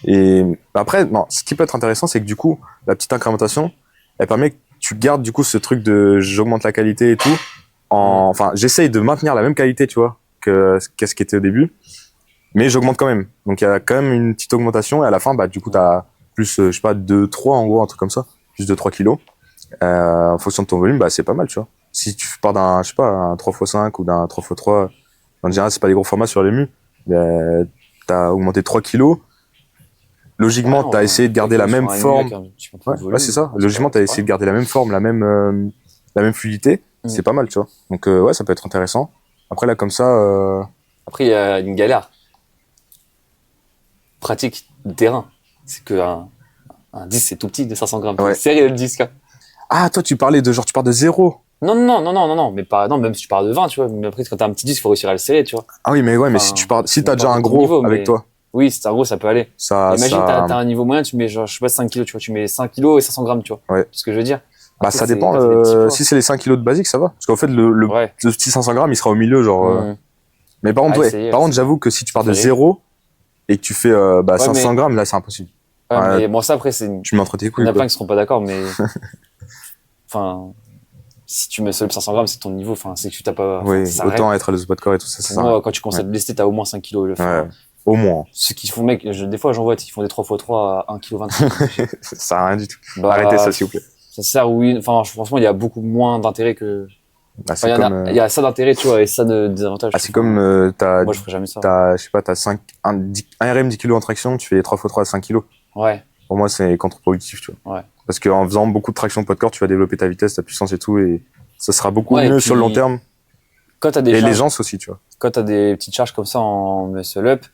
Speaker 1: Et après, non, ce qui peut être intéressant, c'est que du coup, la petite incrémentation, elle permet que tu gardes du coup ce truc de j'augmente la qualité et tout. Enfin, j'essaye de maintenir la même qualité, tu vois, qu'est-ce qui était au début. Mais j'augmente quand même. Donc il y a quand même une petite augmentation et à la fin, du coup, t'as plus, je sais pas, 2-3 en gros, un truc comme ça. Plus de 3 kilos. En fonction de ton volume, c'est pas mal, tu vois. Si tu pars d'un, je sais pas, un 3x5 ou d'un 3x3, en général, c'est pas des gros formats sur les mus. T'as augmenté 3 kilos. Logiquement, t'as essayé de garder la même forme. Ouais, c'est ça. Logiquement, t'as essayé de garder la même forme, la même fluidité. C'est pas mal, tu vois. Donc, ouais, ça peut être intéressant. Après, là, comme ça,
Speaker 2: Après, il y a une galère pratique de terrain. C'est que un disque, c'est tout petit, de 500 grammes. C'est serré, le disque.
Speaker 1: Ah, toi, tu pars de zéro.
Speaker 2: Non, mais pas, non, même si tu pars de 20, tu vois. Mais après, quand t'as un petit disque, il faut réussir à le serrer, tu vois.
Speaker 1: Ah oui, mais ouais, mais si t'as déjà un gros avec toi.
Speaker 2: Oui, c'est un gros, ça peut aller. Imagine, t'as un niveau moyen, tu mets, genre, je sais pas, 5 kilos, tu vois, tu mets 5 kilos et 500 grammes, tu vois.
Speaker 1: Ouais.
Speaker 2: C'est ce que je veux dire. Après,
Speaker 1: ça dépend, si c'est les 5 kilos de basique, ça va. Parce qu'en fait, le petit 500 grammes, il sera au milieu, genre, Mais par contre, j'avoue que si tu pars de zéro et que tu fais, 500 grammes, là, c'est impossible.
Speaker 2: Mais bon, ça, après,
Speaker 1: tu m'entres tes couilles.
Speaker 2: Il y en a plein qui seront pas d'accord, mais, enfin, si tu mets seul 500 grammes, c'est ton niveau, enfin, c'est que tu t'as pas,
Speaker 1: oui, autant être à le spas de corps et tout ça.
Speaker 2: Moi, quand tu commences à te blesser, t'as au moins 5 kilos.
Speaker 1: Au moins.
Speaker 2: Ceux qui font, mec, des fois, j'en vois, ils font des 3x3 à 1,25 kg.
Speaker 1: Ça sert à rien du tout. Arrêtez ça, s'il vous plaît.
Speaker 2: Ça sert, oui. Enfin, franchement, il y a beaucoup moins d'intérêt que. Il y a ça d'intérêt, tu vois, et ça de désavantage.
Speaker 1: C'est comme,
Speaker 2: moi, je ferais jamais ça.
Speaker 1: Je sais pas, t'as 1 RM 10 kg en traction, tu fais les 3x3 à 5 kg.
Speaker 2: Ouais.
Speaker 1: Pour moi, c'est contre-productif, tu vois.
Speaker 2: Ouais.
Speaker 1: Parce qu'en faisant beaucoup de traction poids de corps, tu vas développer ta vitesse, ta puissance et tout, et ça sera beaucoup mieux sur le long terme.
Speaker 2: Quand t'as des
Speaker 1: et l'aisance aussi, tu vois.
Speaker 2: Quand t'as des petites charges comme ça en muscle up,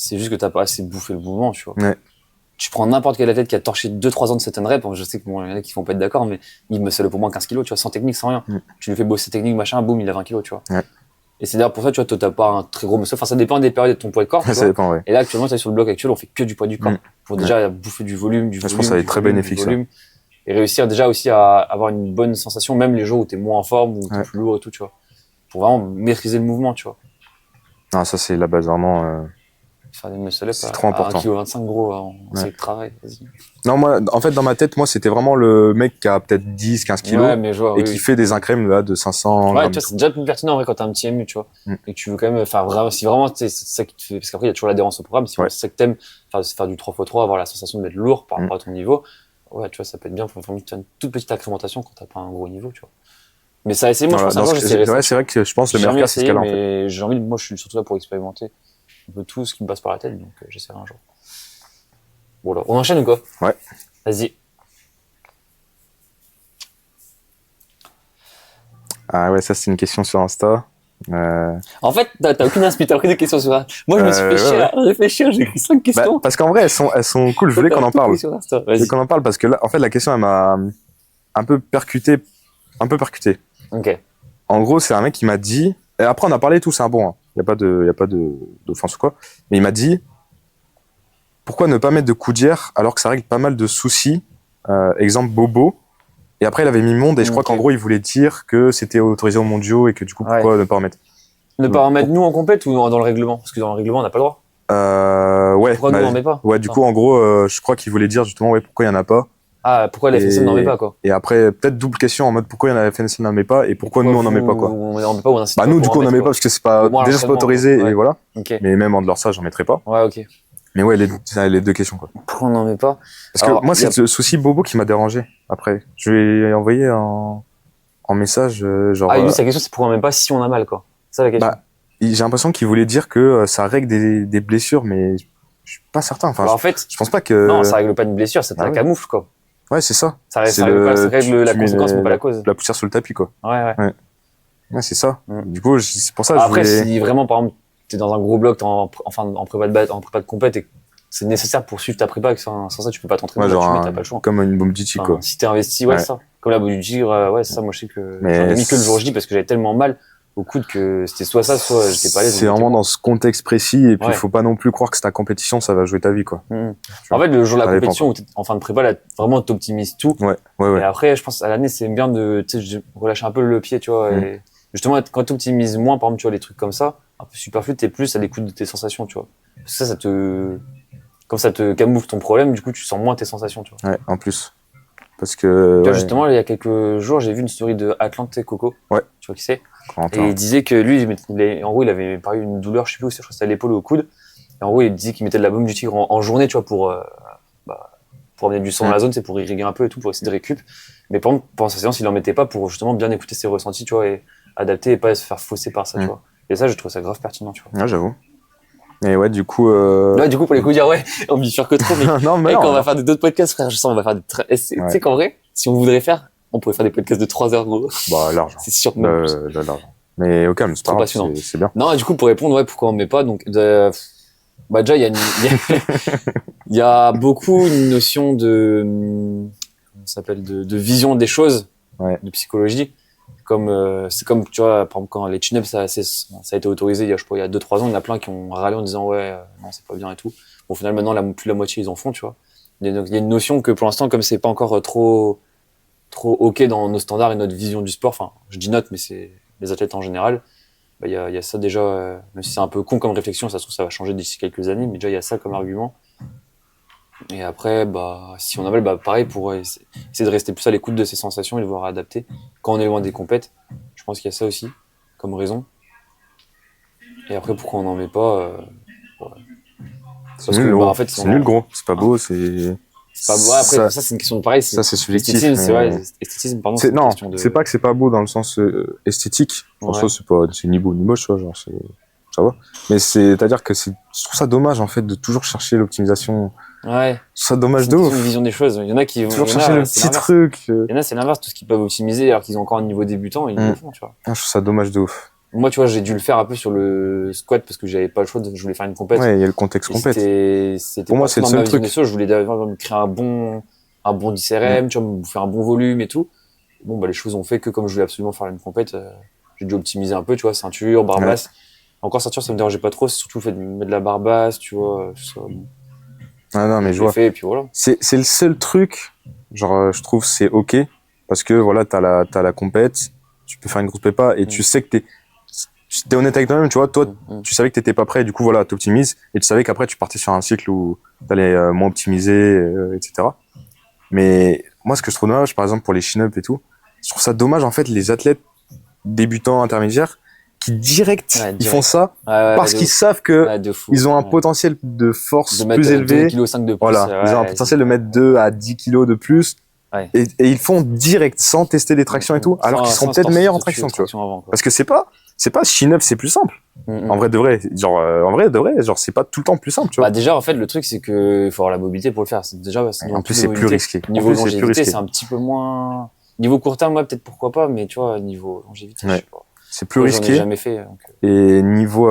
Speaker 2: c'est juste que t'as pas assez bouffé le mouvement, tu vois.
Speaker 1: Ouais.
Speaker 2: Tu prends n'importe quel athlète qui a torché 2-3 ans de certaines reps, je sais que bon, il y en a qui vont pas être d'accord, mais il muscle up au moins 15 kilos, tu vois, sans technique, sans rien. Tu lui fais bosser technique, machin, boum, il a 20 kilos, tu vois.
Speaker 1: Ouais.
Speaker 2: Et c'est d'ailleurs pour ça, tu vois, toi, t'as pas un très gros muscle. Enfin, ça dépend des périodes de ton poids de corps.
Speaker 1: Ça dépend, ouais.
Speaker 2: Et là, actuellement, sur le bloc actuel, on fait que du poids du corps. Pour déjà bouffer du volume,
Speaker 1: je pense que ça va être très bénéfique, ça. Et
Speaker 2: réussir déjà aussi à avoir une bonne sensation, même les jours où t'es moins en forme, où t'es plus lourd et tout, tu vois. Pour vraiment maîtriser le mouvement, tu vois.
Speaker 1: Ah, ça, c'est la base, vraiment.
Speaker 2: Faire des muscle-up
Speaker 1: c'est trop important.
Speaker 2: 1,25 kg gros en série de travail, vas-y.
Speaker 1: Non, moi, en fait, dans ma tête, moi, c'était vraiment le mec qui a peut-être 10, 15 kilos et qui fait des incrèmes là, de 500
Speaker 2: grammes. Tu vois, c'est déjà plus pertinent en vrai quand t'as un petit MU, tu vois. Et que tu veux quand même faire vraiment, si vraiment c'est ça qui te fait, parce qu'après, il y a toujours l'adhérence au programme, si c'est ça que t'aimes, faire du 3x3, avoir la sensation d'être lourd par rapport à ton niveau, ouais, tu vois, ça peut être bien pour faire une toute petite incrémentation quand t'as pas un gros niveau, tu vois. Mais ça a essayé, moi, je pense un jour, j'essaierai.
Speaker 1: Ouais, c'est vrai que je pense que le meilleur cas, c'est ce cas-là, en fait.
Speaker 2: Mais j'ai envie, moi, je suis surtout là pour expérimenter un peu tout ce qui me passe par la tête, donc j'essaierai un jour. Voilà. On enchaîne ou quoi?
Speaker 1: Ouais.
Speaker 2: Vas-y.
Speaker 1: Ah ouais, ça c'est une question sur Insta.
Speaker 2: En fait, t'as aucune inspiration, t'as pris des questions sur Insta. Moi, je me suis fait chier à réfléchir, j'ai écrit 5 questions.
Speaker 1: Bah, parce qu'en vrai, elles sont cool, je voulais qu'on en parle. Je voulais qu'on en parle parce que là, en fait, la question, elle m'a un peu percuté.
Speaker 2: Ok.
Speaker 1: En gros, c'est un mec qui m'a dit, et après on a parlé et tout, c'est un bon, hein. Y a pas d'offense ou quoi, mais il m'a dit, pourquoi ne pas mettre de coudière alors que ça règle pas mal de soucis, exemple bobo. Et après, il avait mis monde, et je crois qu'en gros, il voulait dire que c'était autorisé aux mondiaux et que du coup, pourquoi ne pas en mettre?
Speaker 2: Ne pas en mettre nous en compète ou dans le règlement? Parce que dans le règlement, on n'a pas le droit.
Speaker 1: Ouais.
Speaker 2: Pourquoi nous, on n'en met pas?
Speaker 1: Ouais, du coup, en gros, je crois qu'il voulait dire justement, ouais, pourquoi il n'y en a pas.
Speaker 2: Ah, pourquoi la FNC n'en met pas, quoi?
Speaker 1: Et après, peut-être double question en mode pourquoi la FNC n'en met pas et pourquoi nous, on n'en met pas, quoi.
Speaker 2: On n'en met pas ou on incite
Speaker 1: bah, nous, du coup, on n'en met pas parce que c'est pas, déjà, c'est pas autorisé et voilà. Mais même en dehors ça, j'en mettrais pas.
Speaker 2: Ouais, ok.
Speaker 1: Mais ouais, les deux questions, quoi.
Speaker 2: Pourquoi on n'en met pas?
Speaker 1: Parce que moi, c'est le souci bobo qui m'a dérangé après. Je lui ai envoyé en message, genre.
Speaker 2: Ah, lui, sa question, c'est pourquoi on met pas si on a mal, quoi. C'est ça la question.
Speaker 1: Bah, j'ai l'impression qu'il voulait dire que ça règle des blessures, mais je suis pas certain. Enfin,
Speaker 2: en fait,
Speaker 1: je pense pas que.
Speaker 2: Non, ça règle pas une blessure, ça te la camoufle, quoi.
Speaker 1: Ouais, c'est ça.
Speaker 2: Ça règle la conséquence, mais pas la cause.
Speaker 1: La poussière sur le tapis, quoi.
Speaker 2: Ouais.
Speaker 1: Ouais, c'est ça. Du coup, c'est pour ça que
Speaker 2: après, si vraiment, par exemple, t'es dans un gros bloc, t'es en prépa de compète et c'est nécessaire pour suivre ta prépa, sans ça, tu peux pas t'entraîner, t'as pas le choix.
Speaker 1: Comme une bombe du tigre, quoi.
Speaker 2: Si t'es investi, c'est ça. Comme la bombe du tigre, ouais, c'est ça, moi, je sais que j'en ai mis que le jour J parce que j'avais tellement mal au coude que c'était soit ça, soit j'étais pas à l'aise.
Speaker 1: C'est vraiment dans ce contexte précis et puis faut pas non plus croire que c'est ta compétition, ça va jouer ta vie, quoi.
Speaker 2: En fait, le jour de la compétition où t'es en fin de prépa, là, vraiment t'optimises tout.
Speaker 1: Ouais.
Speaker 2: Et après, je pense à l'année, c'est bien de relâcher un peu le pied, tu vois. Et justement, quand t'optimises moins, par exemple, tu vois, les trucs comme ça, un peu superflu, t'es plus à l'écoute de tes sensations, tu vois. Parce que comme ça te camoufle ton problème, du coup, tu sens moins tes sensations, tu vois.
Speaker 1: Ouais, en plus. Parce que.
Speaker 2: Tu vois, justement, il y a quelques jours, j'ai vu une story de Atlante Coco.
Speaker 1: Ouais.
Speaker 2: Tu vois qui c'est? Et il disait que lui, en gros, il avait paru une douleur, je sais plus où c'est, je crois que c'était à l'épaule ou au coude. Et en gros, il disait qu'il mettait de la baume du tigre en journée, tu vois, pour amener du sang dans la zone, c'est pour irriguer un peu et tout, pour essayer de récup. Mais par exemple, pendant sa séance, il en mettait pas pour justement bien écouter ses ressentis, tu vois, et adapter et pas se faire fausser par ça, tu vois. Et ça, je trouve ça grave pertinent, tu vois.
Speaker 1: Ouais, j'avoue. Et ouais, du coup.
Speaker 2: Ouais, du coup, pour les coups, dire, ouais, on bifurque trop, mais.
Speaker 1: Non,
Speaker 2: quand on va faire d'autres podcasts, frère, je sens, on va faire des. Tu sais qu'en vrai, si on voudrait faire, on pourrait faire des podcasts de 3 heures, gros.
Speaker 1: Bah, large.
Speaker 2: C'est sûr.
Speaker 1: Large. Mais au calme, c'est pas grave, c'est bien.
Speaker 2: Non, du coup, pour répondre, ouais, pourquoi on met pas, donc, bah, déjà, il y a beaucoup une notion de, comment ça s'appelle, de vision des choses, de psychologie. C'est comme, tu vois, par exemple, quand les chin-ups, ça a été autorisé il y a 2-3 ans, il y en a plein qui ont râlé en disant, ouais, non, c'est pas bien et tout. Bon, au final, maintenant, plus de la moitié, ils en font, tu vois. Il y a une notion que, pour l'instant, comme c'est pas encore trop OK dans nos standards et notre vision du sport, enfin, je dis notre, mais c'est les athlètes en général, bah, il y a ça déjà, même si c'est un peu con comme réflexion, ça se trouve, ça va changer d'ici quelques années, mais déjà, il y a ça comme argument. Et après, bah, si on a mal, bah, pareil, pour essayer de rester plus à l'écoute de ses sensations et de voir adapter. Quand on est loin des compètes, je pense qu'il y a ça aussi, comme raison. Et après, pourquoi on n'en met pas,
Speaker 1: Parce que,
Speaker 2: bah, en fait,
Speaker 1: c'est nul, gros. C'est pas beau, c'est
Speaker 2: pas beau. Après, ça, c'est une question de pareil.
Speaker 1: Ça, c'est subjectif.
Speaker 2: Esthétisme, pardon.
Speaker 1: Non, c'est pas que c'est pas beau dans le sens esthétique. En soi, c'est ni beau ni moche, tu vois, genre, ça va. Mais c'est-à-dire que je trouve ça dommage, en fait, de toujours chercher l'optimisation.
Speaker 2: Ouais.
Speaker 1: C'est dommage de ouf.
Speaker 2: C'est une vision des choses. Il y en a qui vont
Speaker 1: toujours chercher le petit truc.
Speaker 2: Il y en a, c'est l'inverse, tout ce qu'ils peuvent optimiser alors qu'ils ont encore un niveau débutant, ils le font, tu vois.
Speaker 1: Je trouve ça dommage de ouf.
Speaker 2: Moi, tu vois, j'ai dû le faire un peu sur le squat parce que j'avais pas le choix, je voulais faire une compète.
Speaker 1: Ouais, il y a le contexte compète.
Speaker 2: C'était
Speaker 1: pour moi, c'est le seul truc.
Speaker 2: Je voulais d'abord me créer un bon 10 RM, tu vois, me faire un bon volume et tout. Bon, bah, les choses ont fait que comme je voulais absolument faire une compète, j'ai dû optimiser un peu, tu vois, ceinture, barre basse. Encore ceinture, ça me dérangeait pas trop, c'est surtout le fait de mettre de la barre basse, tu vois.
Speaker 1: Non, mais je vois.
Speaker 2: Fait, et puis voilà.
Speaker 1: C'est le seul truc, genre, je trouve, c'est ok, parce que voilà, t'as la compète, tu peux faire une grosse prépa, et tu sais que t'es honnête avec toi-même, tu vois, toi, tu savais que t'étais pas prêt, du coup, voilà, t'optimises, et tu savais qu'après, tu partais sur un cycle où t'allais moins optimiser, etc. Mais moi, ce que je trouve dommage, par exemple, pour les chin-up et tout, je trouve ça dommage, en fait, les athlètes débutants, intermédiaires, qui direct, ils font ça parce qu'ils savent que ils ont un potentiel de force plus élevé.
Speaker 2: 2,5 kg de plus.
Speaker 1: Voilà, ils ont un potentiel de mettre 2 à 10 kg de plus. Et ils font direct sans tester des tractions et tout, alors qu'ils seront peut-être meilleurs en traction, tu vois. Avant, parce que c'est pas chin-up, c'est plus simple. En vrai de vrai, genre c'est pas tout le temps plus simple, tu vois.
Speaker 2: Bah déjà en fait le truc c'est que il faut avoir la mobilité pour le faire. Déjà
Speaker 1: en plus c'est plus risqué.
Speaker 2: Niveau longévité, c'est un petit peu moins. Niveau court terme, moi peut-être pourquoi pas, mais tu vois niveau longévité, je sais pas.
Speaker 1: C'est plus risqué.
Speaker 2: J'en ai jamais fait. Donc...
Speaker 1: Et niveau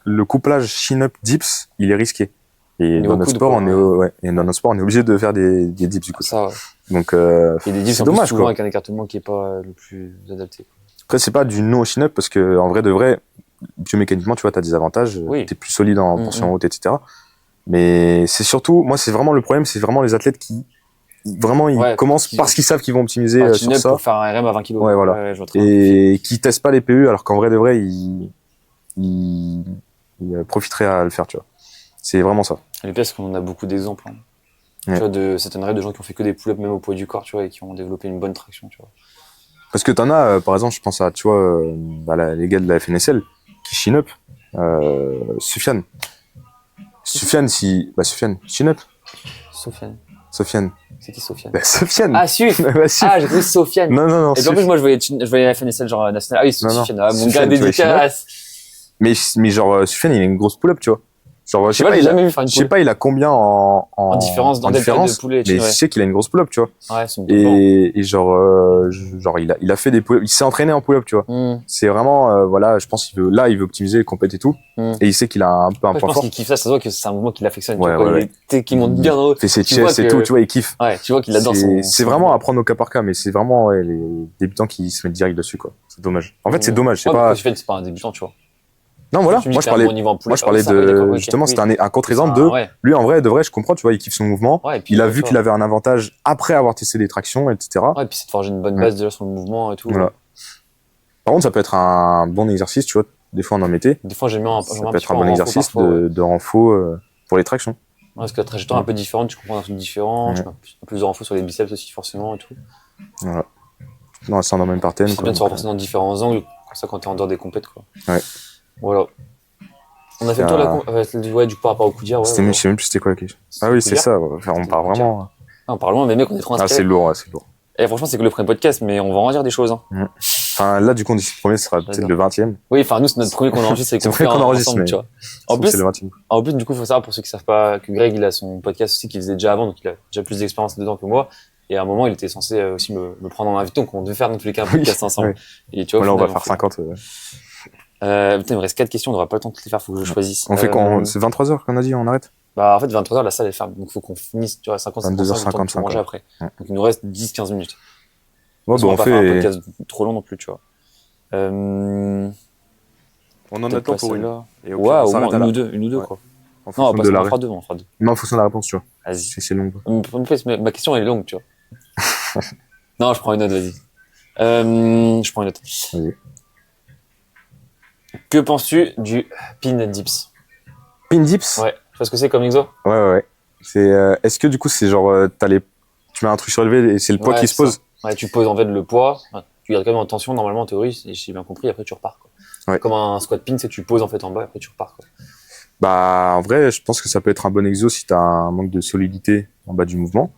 Speaker 1: le couplage chin-up dips, il est risqué. Et dans notre sport, on est obligé de faire des dips du coup.
Speaker 2: Ça. Ouais.
Speaker 1: Donc
Speaker 2: et des dips
Speaker 1: c'est dommage
Speaker 2: souvent
Speaker 1: quoi.
Speaker 2: avec un écartement qui est pas le plus adapté.
Speaker 1: Après c'est pas du no chin-up parce que en vrai de vrai, biomécaniquement tu vois t'as des avantages. T'es plus solide en portion haute, etc. Mais c'est surtout, moi c'est vraiment le problème, c'est vraiment les athlètes qui vraiment ils commencent parce qu'ils savent qu'ils vont optimiser sur ça
Speaker 2: pour faire un RM à 20 kg.
Speaker 1: Ouais, voilà. Et qui testent pas les PU alors qu'en vrai de vrai ils profiteraient à le faire, tu vois. C'est vraiment ça.
Speaker 2: Et le pire c'est qu'on en a beaucoup d'exemples. Hein. Tu vois, ça t'étonnerait de gens qui ont fait que des pull-ups même au poids du corps, tu vois, et qui ont développé une bonne traction, tu vois.
Speaker 1: Parce que t'en as, par exemple, je pense à, tu vois, les gars de la FNSL qui chin-up, Soufiane. Soufiane, chin-up. Sofiane.
Speaker 2: C'est qui Sofiane?
Speaker 1: Sofiane.
Speaker 2: Ah, Suf. Ah, j'ai cru Sofiane.
Speaker 1: Non.
Speaker 2: Et en plus, moi, je voyais la FNSL genre nationale. Ah oui, Sofiane. Ah, mon gars dédicace.
Speaker 1: Mais genre, Soufiane, il a une grosse pull-up, tu vois. Genre, je sais pas, il a combien en
Speaker 2: différence dans
Speaker 1: différence,
Speaker 2: de poulet,
Speaker 1: mais je sais qu'il a une grosse pull-up, tu vois.
Speaker 2: Ouais, c'est
Speaker 1: et genre, il a fait des pull-up, il s'est entraîné en pull-up, tu vois. C'est vraiment, voilà, je pense qu'il veut optimiser les compètes et tout. Et il sait qu'il a un peu un point fort. Je pense
Speaker 2: qu'il kiffe ça se voit que c'est un mouvement qu'il affectionne.
Speaker 1: Qui
Speaker 2: monte bien en haut.
Speaker 1: Fait ses chest et tout, tu vois, il kiffe.
Speaker 2: Ouais, tu vois qu'il adore
Speaker 1: c'est vraiment à prendre au cas par cas, mais c'est vraiment, les débutants qui se mettent direct dessus, quoi. C'est dommage. En fait, c'est dommage, c'est pas.
Speaker 2: C'est pas un débutant, tu vois.
Speaker 1: Non, voilà. Moi, je parlais de, justement, c'était un contre-exemple de, lui, en vrai, de vrai, je comprends, tu vois, il kiffe son mouvement. Il a vu qu'il avait un avantage après avoir testé des tractions, etc.
Speaker 2: Ouais, et puis c'est de forger une bonne base déjà sur le mouvement et tout.
Speaker 1: Voilà. Par contre, ça peut être un bon exercice, tu vois. Des fois, on en mettait.
Speaker 2: Des fois, j'aime bien
Speaker 1: ça peut être un bon exercice de renfo pour les tractions.
Speaker 2: Parce que la trajectoire est un peu différente, tu comprends un truc différent, tu as plus de renfo sur les biceps aussi, forcément, et tout.
Speaker 1: Voilà. Non, ça en même partaine.
Speaker 2: C'est bien de se renforcer dans différents angles, comme ça, quand t'es en dehors des compètes, quoi.
Speaker 1: Ouais.
Speaker 2: Voilà. On a fait le tour de la du coup par rapport au coup d'hier.
Speaker 1: Je sais même plus c'était quoi la question. Ah oui, c'est ça. Enfin, on part vraiment.
Speaker 2: On parle loin, mais mec, on est trop inspiré.
Speaker 1: Ah, c'est lourd.
Speaker 2: Et franchement, c'est que le premier podcast, mais on va en dire des choses. Hein.
Speaker 1: Enfin, là, du coup, le premier, ce sera peut-être le 20e.
Speaker 2: Oui, enfin, nous, c'est notre premier qu'on enregistre et qu'on fait ensemble, tu vois. En plus, du coup, il faut savoir, pour ceux qui savent pas, que Greg, il a son podcast aussi qu'il faisait déjà avant, donc il a déjà plus d'expérience dedans que moi. Et à un moment, il était censé aussi me prendre en invité, donc on devait faire dans tous les cas un podcast ensemble. Et tu vois,
Speaker 1: là, on va faire 50.
Speaker 2: Putain, il me reste 4 questions, on n'aura pas le temps de les faire, faut que je choisisse.
Speaker 1: On fait quand c'est 23h qu'on a dit, on arrête?
Speaker 2: Bah, en fait, 23h, la salle est ferme, donc faut qu'on finisse, tu vois, 52h50 pour manger après. Donc il nous reste 10-15 minutes.
Speaker 1: Ouais, bah, on
Speaker 2: va
Speaker 1: fait
Speaker 2: pas faire un podcast trop long non plus, tu vois.
Speaker 1: On en a temps pour une.
Speaker 2: Ouais, au moins une ou deux, quoi.
Speaker 1: En fonction de la
Speaker 2: réponse.
Speaker 1: Non, en fonction de la réponse, tu vois.
Speaker 2: Vas-y.
Speaker 1: C'est long.
Speaker 2: Ma question, elle est longue, tu vois. Non, je prends une autre, vas-y. Je prends une autre.
Speaker 1: Vas-y.
Speaker 2: Que penses-tu du pin dips?
Speaker 1: Pin dips?
Speaker 2: Ouais. Tu vois ce que c'est comme exo?
Speaker 1: Ouais. C'est, est-ce que du coup, c'est genre, tu mets un truc surélevé et c'est le poids qui se pose?
Speaker 2: Ouais, tu poses en fait le poids. Tu gardes quand même en tension, normalement, en théorie, si j'ai bien compris, après tu repars, quoi.
Speaker 1: Ouais.
Speaker 2: Comme un squat pin, c'est que tu poses en fait en bas et après tu repars, quoi.
Speaker 1: Bah, en vrai, je pense que ça peut être un bon exo si t'as un manque de solidité en bas du mouvement.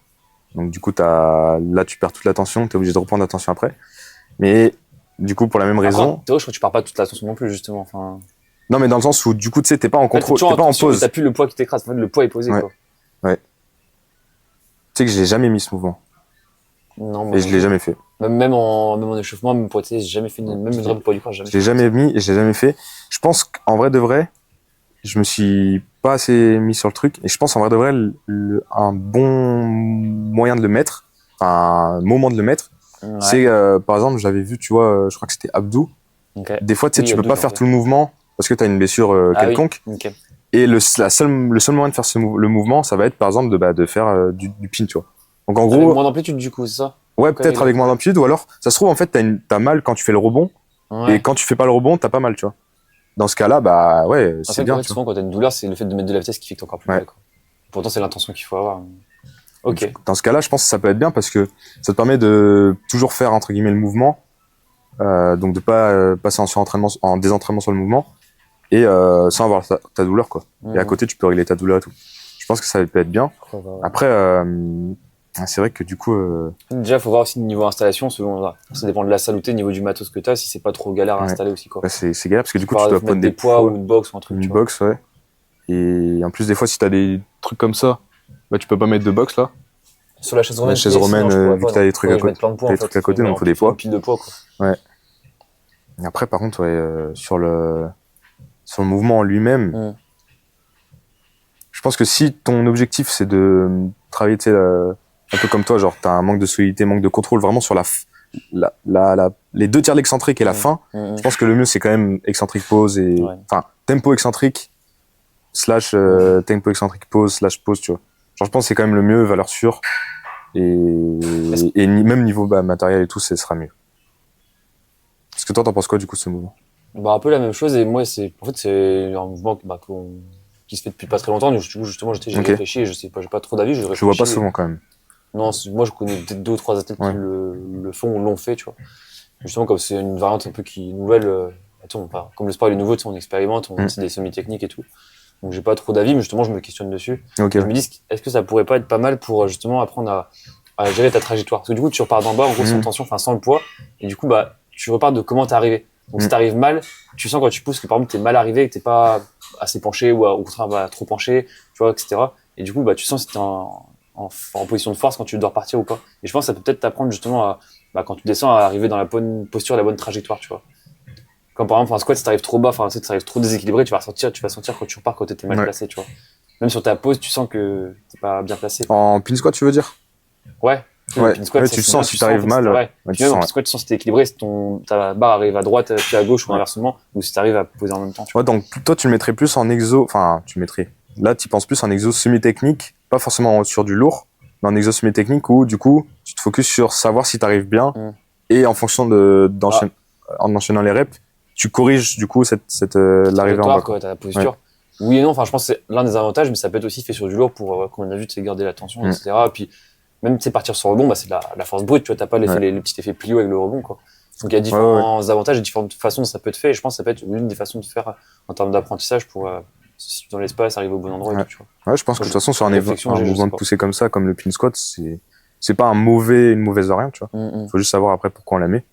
Speaker 1: Donc, du coup, là, tu perds toute la tension, t'es obligé de reprendre la tension après. Mais, du coup, pour la même raison.
Speaker 2: Je crois que tu pars pas toute la tension non plus, justement. Enfin.
Speaker 1: Non, mais dans le sens où, du coup, tu sais, t'es pas en contrôle, t'es pas en pause.
Speaker 2: T'as plus le poids qui t'écrase. En fait, le poids est posé, quoi.
Speaker 1: Ouais. Tu sais que je l'ai jamais mis ce mouvement.
Speaker 2: Non,
Speaker 1: et je l'ai jamais fait.
Speaker 2: Même en échauffement, même pour j'ai jamais fait même une drop poids du corps, jamais.
Speaker 1: Je l'ai jamais mis et je l'ai jamais fait. Je pense qu'en vrai de vrai, je me suis pas assez mis sur le truc et je pense en vrai de vrai un bon moyen de le mettre, un moment de le mettre, c'est par exemple, j'avais vu, tu vois, je crois que c'était Abdou
Speaker 2: Okay.
Speaker 1: Des fois, tu sais,
Speaker 2: Oui, il y
Speaker 1: tu
Speaker 2: a
Speaker 1: peux
Speaker 2: deux
Speaker 1: pas
Speaker 2: genres,
Speaker 1: faire
Speaker 2: ouais.
Speaker 1: tout le mouvement parce que tu as une blessure quelconque.
Speaker 2: Oui. Ok.
Speaker 1: Et le seul moyen de faire le mouvement, ça va être par exemple de faire du pin, tu vois. Donc en
Speaker 2: Avec
Speaker 1: gros,
Speaker 2: moins d'amplitude, du coup, c'est ça?
Speaker 1: ouais,
Speaker 2: Pourquoi
Speaker 1: peut-être avec moins d'amplitude, ou alors, ça se trouve, en fait, t'as mal quand tu fais le rebond, et
Speaker 2: Ouais.
Speaker 1: quand tu fais pas le rebond, t'as pas mal, tu vois. Dans ce cas-là, bah ouais,
Speaker 2: En
Speaker 1: c'est
Speaker 2: fait,
Speaker 1: bien, tu vois.
Speaker 2: souvent, quand t'as une douleur, c'est le fait de mettre de la vitesse qui fait que t'as encore plus
Speaker 1: Ouais.
Speaker 2: mal, quoi. Pourtant, c'est l'intention qu'il faut avoir. Ok.
Speaker 1: Dans ce cas-là, je pense que ça peut être bien parce que ça te permet de toujours faire, entre guillemets, le mouvement, donc de pas passer en surentraînement, en désentraînement sur le mouvement, et sans avoir ta douleur, quoi. Et à côté, tu peux régler ta douleur et tout. Je pense que ça peut être bien. Après, c'est vrai que du coup,
Speaker 2: Déjà, faut voir aussi le niveau installation, selon, ça dépend de la salle où t'es, niveau du matos que t'as, si c'est pas trop galère à
Speaker 1: ouais,
Speaker 2: installer aussi, quoi.
Speaker 1: bah, c'est galère parce que du
Speaker 2: Tu
Speaker 1: coup,
Speaker 2: peux
Speaker 1: tu dois
Speaker 2: mettre
Speaker 1: prendre
Speaker 2: des
Speaker 1: des
Speaker 2: poids ou
Speaker 1: poids,
Speaker 2: une box ou un truc, tu
Speaker 1: une
Speaker 2: vois.
Speaker 1: box, ouais. Et en plus, des fois, si t'as des trucs comme ça, bah, tu peux pas mettre de box là.
Speaker 2: Sur la chaise
Speaker 1: La
Speaker 2: romaine,
Speaker 1: chaise romaine,
Speaker 2: sinon, je pourrais
Speaker 1: vu
Speaker 2: pas,
Speaker 1: que t'as
Speaker 2: non.
Speaker 1: des trucs à
Speaker 2: Faudrait que je
Speaker 1: côté,
Speaker 2: mette plein de poids, en fait.
Speaker 1: donc il faut des
Speaker 2: Faire une
Speaker 1: poids.
Speaker 2: pile de poids, quoi.
Speaker 1: Ouais. Et après, par contre, ouais, sur le mouvement en lui-même, je pense que si ton objectif c'est de travailler, tu sais, un peu comme toi, genre t'as un manque de solidité, manque de contrôle vraiment sur les deux tiers de l'excentrique et la fin, je pense que le mieux c'est quand même excentrique pause et
Speaker 2: Ouais.
Speaker 1: enfin tempo excentrique slash tempo excentrique pause slash pause, tu vois. Genre je pense que c'est quand même le mieux, valeur sûre et même niveau matériel et tout, ce sera mieux. Parce que toi t'en penses quoi du coup de ce mouvement?
Speaker 2: Bah, un peu la même chose, et moi, en fait, c'est un mouvement qui se fait depuis pas très longtemps. Du coup, justement, j'ai
Speaker 1: Ok.
Speaker 2: réfléchi et je sais pas, j'ai pas trop d'avis, j'ai
Speaker 1: Je le vois pas
Speaker 2: réfléchi.
Speaker 1: souvent quand même.
Speaker 2: Non, moi, je connais peut-être 2 ou 3 athlètes
Speaker 1: Ouais.
Speaker 2: qui le font ou l'ont fait, tu vois. Justement, comme c'est une variante un peu qui est nouvelle, attends, comme le sport il est nouveau, tu sais, on expérimente, on essaie des semi-techniques et tout. Donc, j'ai pas trop d'avis, mais justement, je me questionne dessus.
Speaker 1: Ok.
Speaker 2: Et je me dis, est-ce que ça pourrait pas être pas mal pour justement apprendre à gérer ta trajectoire? Parce que du coup, tu repars d'en bas, en gros, sans tension, enfin, sans le poids. Et du coup, bah, tu repars de comment t'es arrivé. Donc, si t'arrives mal, tu sens quand tu pousses que par exemple, t'es mal arrivé, que t'es pas assez penché ou au contraire, bah, trop penché, tu vois, etc. Et du coup, bah, tu sens si t'es en position de force quand tu dois repartir ou pas. Et je pense que ça peut peut-être t'apprendre justement quand tu descends, à arriver dans la bonne posture, la bonne trajectoire, tu vois. Quand par exemple, un squat, si t'arrives trop bas, enfin, tu sais, t'arrives trop déséquilibré, tu vas sentir quand tu repars, quand t'étais mal placé, tu vois. Même sur ta pose, tu sens que t'es pas bien placé.
Speaker 1: En pin squat, tu veux dire?
Speaker 2: Ouais.
Speaker 1: Ouais.
Speaker 2: Le pin squat,
Speaker 1: Ouais,
Speaker 2: ça,
Speaker 1: tu
Speaker 2: c'est
Speaker 1: sens
Speaker 2: bien,
Speaker 1: si t'arrives mal.
Speaker 2: ouais.
Speaker 1: Ouais,
Speaker 2: Puis
Speaker 1: tu
Speaker 2: même en
Speaker 1: sens.
Speaker 2: pin squat, tu sens si t'es équilibré, si ta barre arrive à droite, puis à gauche ou
Speaker 1: Ouais.
Speaker 2: inversement, ou si t'arrives à poser en même temps, tu vois.
Speaker 1: Ouais, donc toi, tu le mettrais plus en exo. Enfin, tu le mettrais. Là, tu penses plus en exo semi-technique, pas forcément sur du lourd, mais en exo semi-technique où, du coup, tu te focuses sur savoir si t'arrives bien et en fonction en enchaînant les reps, tu corriges, du coup, l'arrivée en bas.
Speaker 2: Quoi, ta posture. Ouais. Oui et non, enfin, je pense que c'est l'un des avantages, mais ça peut être aussi fait sur du lourd pour, comme on a vu, tu sais, garder la tension, etc. Puis, même, tu sais, partir sur le rebond, bah, c'est de la force brute, tu vois, t'as pas les petits effets plio avec le rebond, quoi. Donc, il y a différents avantages et différentes façons dont ça peut être fait, et je pense que ça peut être l'une des façons de faire en termes d'apprentissage pour, se situer dans l'espace, arriver au bon endroit et tout, tu vois.
Speaker 1: Ouais, je pense que de toute façon, sur un
Speaker 2: je
Speaker 1: mouvement
Speaker 2: sais
Speaker 1: de
Speaker 2: pas.
Speaker 1: poussée comme ça, comme le pin squat, c'est pas une mauvaise variante, tu vois. Faut juste savoir après pourquoi on la met.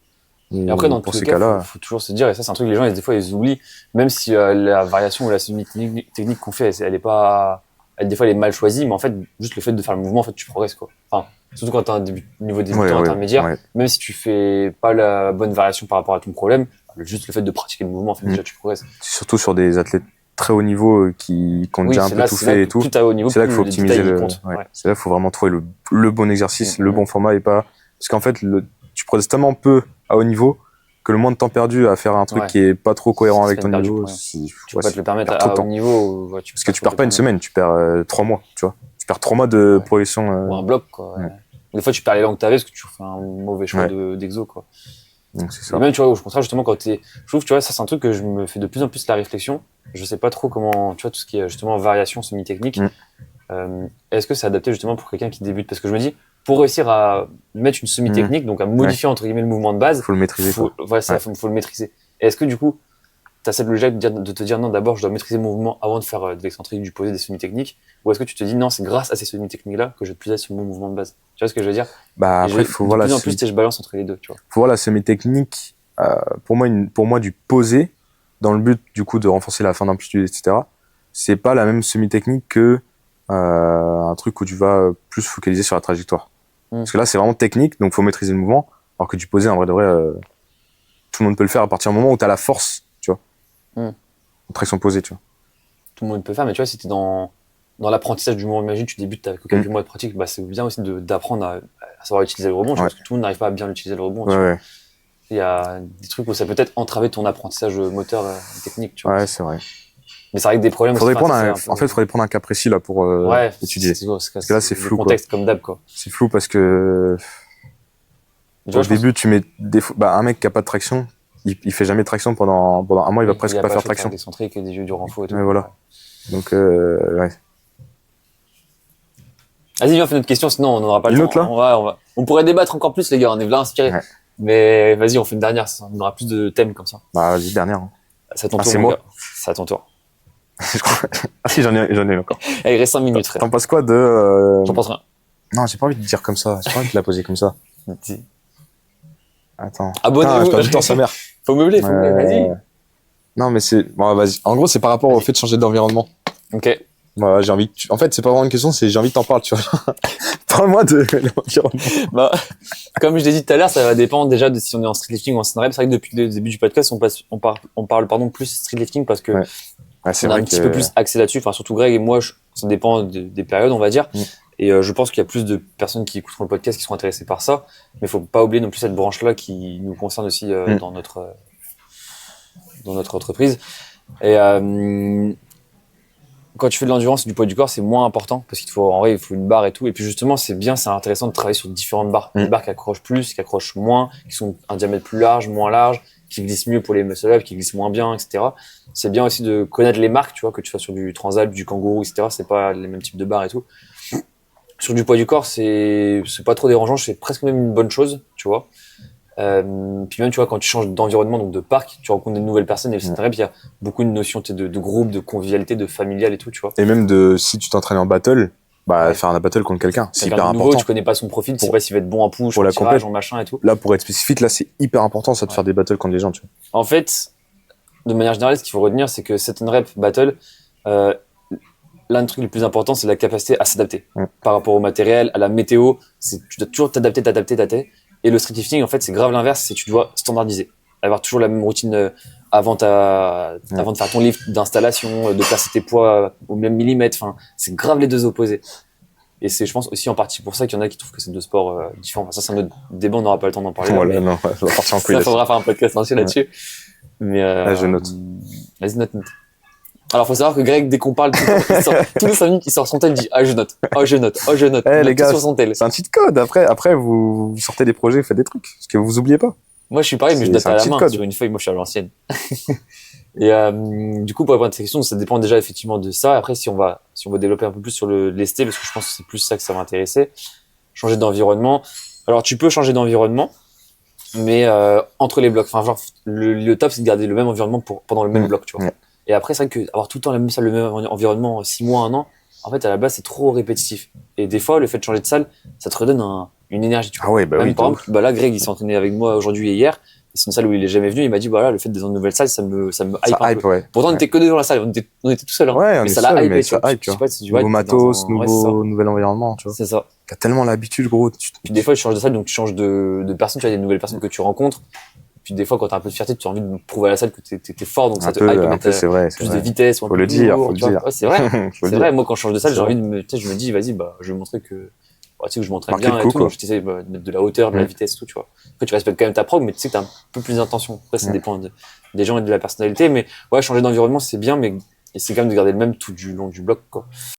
Speaker 2: Et après, dans
Speaker 1: pour
Speaker 2: tous les
Speaker 1: ces
Speaker 2: cas,
Speaker 1: cas-là.
Speaker 2: faut toujours se dire, et ça, c'est un truc que les gens, des fois, ils oublient, même si la variation ou la semi-technique qu'on fait, elle est pas, des fois, elle est mal choisie, mais en fait, juste le fait de faire le mouvement, en fait, tu progresses, quoi. Enfin, surtout quand t'as un niveau débutant, intermédiaire, même si tu fais pas la bonne variation par rapport à ton problème, juste le fait de pratiquer le mouvement, en fait, déjà, tu progresses.
Speaker 1: Surtout sur des athlètes très haut niveau qui ont déjà un peu tout fait et tout.
Speaker 2: C'est
Speaker 1: là qu'il faut optimiser c'est là qu'il faut vraiment trouver le bon exercice, le bon format et pas, parce qu'en fait, tu progresses tellement peu à haut niveau que le moins de temps perdu à faire un truc qui est pas trop cohérent avec ton niveau,
Speaker 2: tu peux pas te le permettre à haut niveau.
Speaker 1: Parce que tu perds pas une semaine, tu perds 3 mois, tu vois. Tu perds 3 mois de progression.
Speaker 2: Ou un bloc, quoi. Des fois, tu perds les langues que t'avais parce que tu fais un mauvais choix d'exo, quoi.
Speaker 1: Donc, c'est ça.
Speaker 2: Et même, tu vois, au contraire, justement, je trouve, tu vois, ça, c'est un truc que je me fais de plus en plus la réflexion. Je sais pas trop comment, tu vois, tout ce qui est, justement, variation semi-technique. Est-ce que c'est adapté, justement, pour quelqu'un qui débute? Parce que je me dis, pour réussir à mettre une semi-technique, donc à modifier, entre guillemets, le mouvement de base.
Speaker 1: Faut le maîtriser,
Speaker 2: faut le maîtriser. Et est-ce que, du coup, t'as cette logique de te dire, non, d'abord, je dois maîtriser mon mouvement avant de faire de l'excentrique, du posé, des semi-techniques? Ou est-ce que tu te dis, non, c'est grâce à ces semi-techniques-là que je vais plus être sur mon mouvement de base? Tu vois ce que je veux dire?
Speaker 1: Après, faut voir
Speaker 2: de plus en plus, je balance entre les deux, tu vois.
Speaker 1: Faut voir la semi-technique, pour moi, du posé, dans le but, du coup, de renforcer la fin d'amplitude, etc. C'est pas la même semi-technique que, un truc où tu vas plus focaliser sur la trajectoire. Parce que là, c'est vraiment technique, donc faut maîtriser le mouvement. Alors que du posé, en vrai de vrai, tout le monde peut le faire à partir du moment où t'as la force, tu vois. En traction posée, tu vois.
Speaker 2: Tout le monde peut le faire, mais tu vois, si t'es dans l'apprentissage du mouvement, imagine, tu débutes avec quelques mois de pratique, c'est bien aussi d'apprendre à savoir utiliser le rebond, parce que tout le monde n'arrive pas à bien utiliser le rebond. il y a des trucs où ça peut être entraver ton apprentissage moteur technique, tu vois.
Speaker 1: Ouais, c'est vrai.
Speaker 2: Mais c'est vrai que des problèmes.
Speaker 1: Faudrait
Speaker 2: aussi,
Speaker 1: prendre
Speaker 2: enfin,
Speaker 1: en fait, faudrait prendre un cas précis là pour étudier. Parce que là, c'est flou,
Speaker 2: le contexte comme d'hab, quoi.
Speaker 1: C'est flou parce que
Speaker 2: Tu vois,
Speaker 1: au début, tu mets un mec qui a pas de traction, il fait jamais de traction pendant un mois, il va presque pas faire traction.
Speaker 2: Des centriques et des jeux du renfort et tout.
Speaker 1: Mais voilà. Donc ouais.
Speaker 2: Vas-y, viens, fais notre question, sinon on n'aura pas le temps.
Speaker 1: Une autre là
Speaker 2: on pourrait débattre encore plus, les gars, on est là inspirés.
Speaker 1: Ouais.
Speaker 2: Mais vas-y, on fait une dernière, on aura plus de thèmes comme ça.
Speaker 1: Bah vas-y, dernière. Hein.
Speaker 2: C'est à ton tour,
Speaker 1: c'est
Speaker 2: mon
Speaker 1: moi.
Speaker 2: gars. C'est à ton tour.
Speaker 1: Ah si, j'en ai encore.
Speaker 2: Allez, il reste 5 minutes, frère.
Speaker 1: T'en penses quoi de
Speaker 2: J'en pense rien.
Speaker 1: Non, j'ai pas envie de dire comme ça. J'ai pas envie de la poser comme ça. Attends.
Speaker 2: Abonnez-vous.
Speaker 1: Je perds du temps, sa mère.
Speaker 2: Faut meubler, vas-y.
Speaker 1: Non, mais c'est bon, vas-y. En gros, c'est par rapport au fait de changer d'environnement.
Speaker 2: Ok.
Speaker 1: Voilà, j'ai envie en fait, c'est pas vraiment une question, c'est j'ai envie que t'en parles, tu vois. Parle-moi de l'environnement.
Speaker 2: Bah, comme je l'ai dit tout à l'heure, ça va dépendre déjà de si on est en streetlifting ou en stand-up. C'est vrai que depuis le début du podcast, on parle plus streetlifting parce que
Speaker 1: c'est
Speaker 2: on a
Speaker 1: vrai
Speaker 2: un petit peu plus axé là-dessus. Enfin, surtout Greg et moi, ça dépend des périodes, on va dire. Et je pense qu'il y a plus de personnes qui écouteront le podcast qui seront intéressées par ça. Mais faut pas oublier non plus cette branche-là qui nous concerne aussi dans notre entreprise. Et quand tu fais de l'endurance et du poids du corps, c'est moins important parce qu'il faut une barre et tout. Et puis justement, c'est intéressant de travailler sur différentes barres. Des barres qui accrochent plus, qui accrochent moins, qui sont un diamètre plus large, moins large, qui glissent mieux pour les muscle-up, qui glissent moins bien, etc. C'est bien aussi de connaître les marques, tu vois, que tu sois sur du Transalp, du Kangourou, etc. C'est pas les mêmes types de barres et tout. Sur du poids du corps, c'est pas trop dérangeant, c'est presque même une bonne chose, tu vois. Puis même, tu vois, quand tu changes d'environnement, donc de parc, tu rencontres des nouvelles personnes et c'est vrai, puis il y a beaucoup de notions de groupe, de convivialité, de familial et tout, tu vois.
Speaker 1: Et même si tu t'entraînes en battle, faire un battle contre quelqu'un, c'est hyper important.
Speaker 2: Tu connais pas son profil, tu sais pas s'il va être bon en push,
Speaker 1: pour la
Speaker 2: tirage, en machin et tout.
Speaker 1: Là, pour être spécifique, là, c'est hyper important, ça, de faire des battles contre les gens, tu vois.
Speaker 2: En fait, de manière générale, ce qu'il faut retenir, c'est que set and rep battle, l'un des trucs les plus importants, c'est la capacité à s'adapter par rapport au matériel, à la météo. Tu dois toujours t'adapter. Et le streetlifting, en fait, c'est grave l'inverse, c'est que tu dois standardiser. Avoir toujours la même routine avant de faire ton lift d'installation, de placer tes poids au même millimètre. Enfin, c'est grave les deux opposés. Et c'est, je pense, aussi en partie pour ça qu'il y en a qui trouvent que c'est deux sports différents. Enfin, ça, c'est un autre débat, on n'aura pas le temps d'en parler.
Speaker 1: Voilà, là, non, on va partir en couille.
Speaker 2: Ça, faudra faire un podcast entier là-dessus. Mais,
Speaker 1: je note.
Speaker 2: Vas-y, note. Alors, faut savoir que Greg, dès qu'on parle, tous les 5 minutes, il sort son tel, il dit, je note.
Speaker 1: Les gars,
Speaker 2: sur son tel.
Speaker 1: C'est un cheat code. Après, vous sortez des projets, vous faites des trucs. Parce que vous oubliez pas.
Speaker 2: Moi, je suis pareil, mais je note à la main sur une feuille. Moi, je suis à l'ancienne. Et, du coup, pour répondre à cette question, ça dépend déjà effectivement de ça. Après, si on va développer un peu plus sur l'esté, parce que je pense que c'est plus ça que ça va intéresser. Changer d'environnement. Alors, tu peux changer d'environnement, mais, entre les blocs. Enfin, genre, le top, c'est de garder le même environnement pendant le même bloc, tu vois. Et après, c'est vrai que avoir tout le temps la même salle, le même environnement, 6 mois, 1 an, en fait, à la base, c'est trop répétitif. Et des fois, le fait de changer de salle, ça te redonne une énergie, tu vois.
Speaker 1: Ah ouais,
Speaker 2: Même, par exemple, là, Greg, il s'est entraîné avec moi aujourd'hui et hier. C'est une salle où il est jamais venu. Il m'a dit, voilà, le fait d'être dans une nouvelle salle, ça me hype un peu.
Speaker 1: Ouais.
Speaker 2: Pourtant, on était que deux dans la salle. On était tout seuls, hein.
Speaker 1: Ouais,
Speaker 2: mais ça l'a hypé, tu vois.
Speaker 1: Je sais pas si nouveau matos, nouvel environnement, tu vois.
Speaker 2: C'est ça.
Speaker 1: T'as tellement l'habitude, gros.
Speaker 2: Puis des fois, tu changes de salle, donc tu changes de personne, tu as des nouvelles personnes que tu rencontres. Puis des fois, quand t'as un peu de fierté, tu as envie de prouver à la salle que t'es fort, donc ça te hype,
Speaker 1: c'est vrai,
Speaker 2: plus de vitesse, ou un peu
Speaker 1: faut le dire.
Speaker 2: Ouais, c'est vrai. C'est vrai. Moi, quand je change de salle, j'ai envie je me dis, vas-y, je vais montrer que, tu sais, que je m'entraîne bien et tout. Donc, je t'essaie de mettre de la hauteur, de la vitesse, tout, tu vois. Après, tu respectes quand même ta prog, mais tu sais que t'as un peu plus d'intention. Après, ça dépend des gens et de la personnalité. Mais ouais, changer d'environnement, c'est bien, mais c'est quand même de garder le même tout du long du bloc, quoi.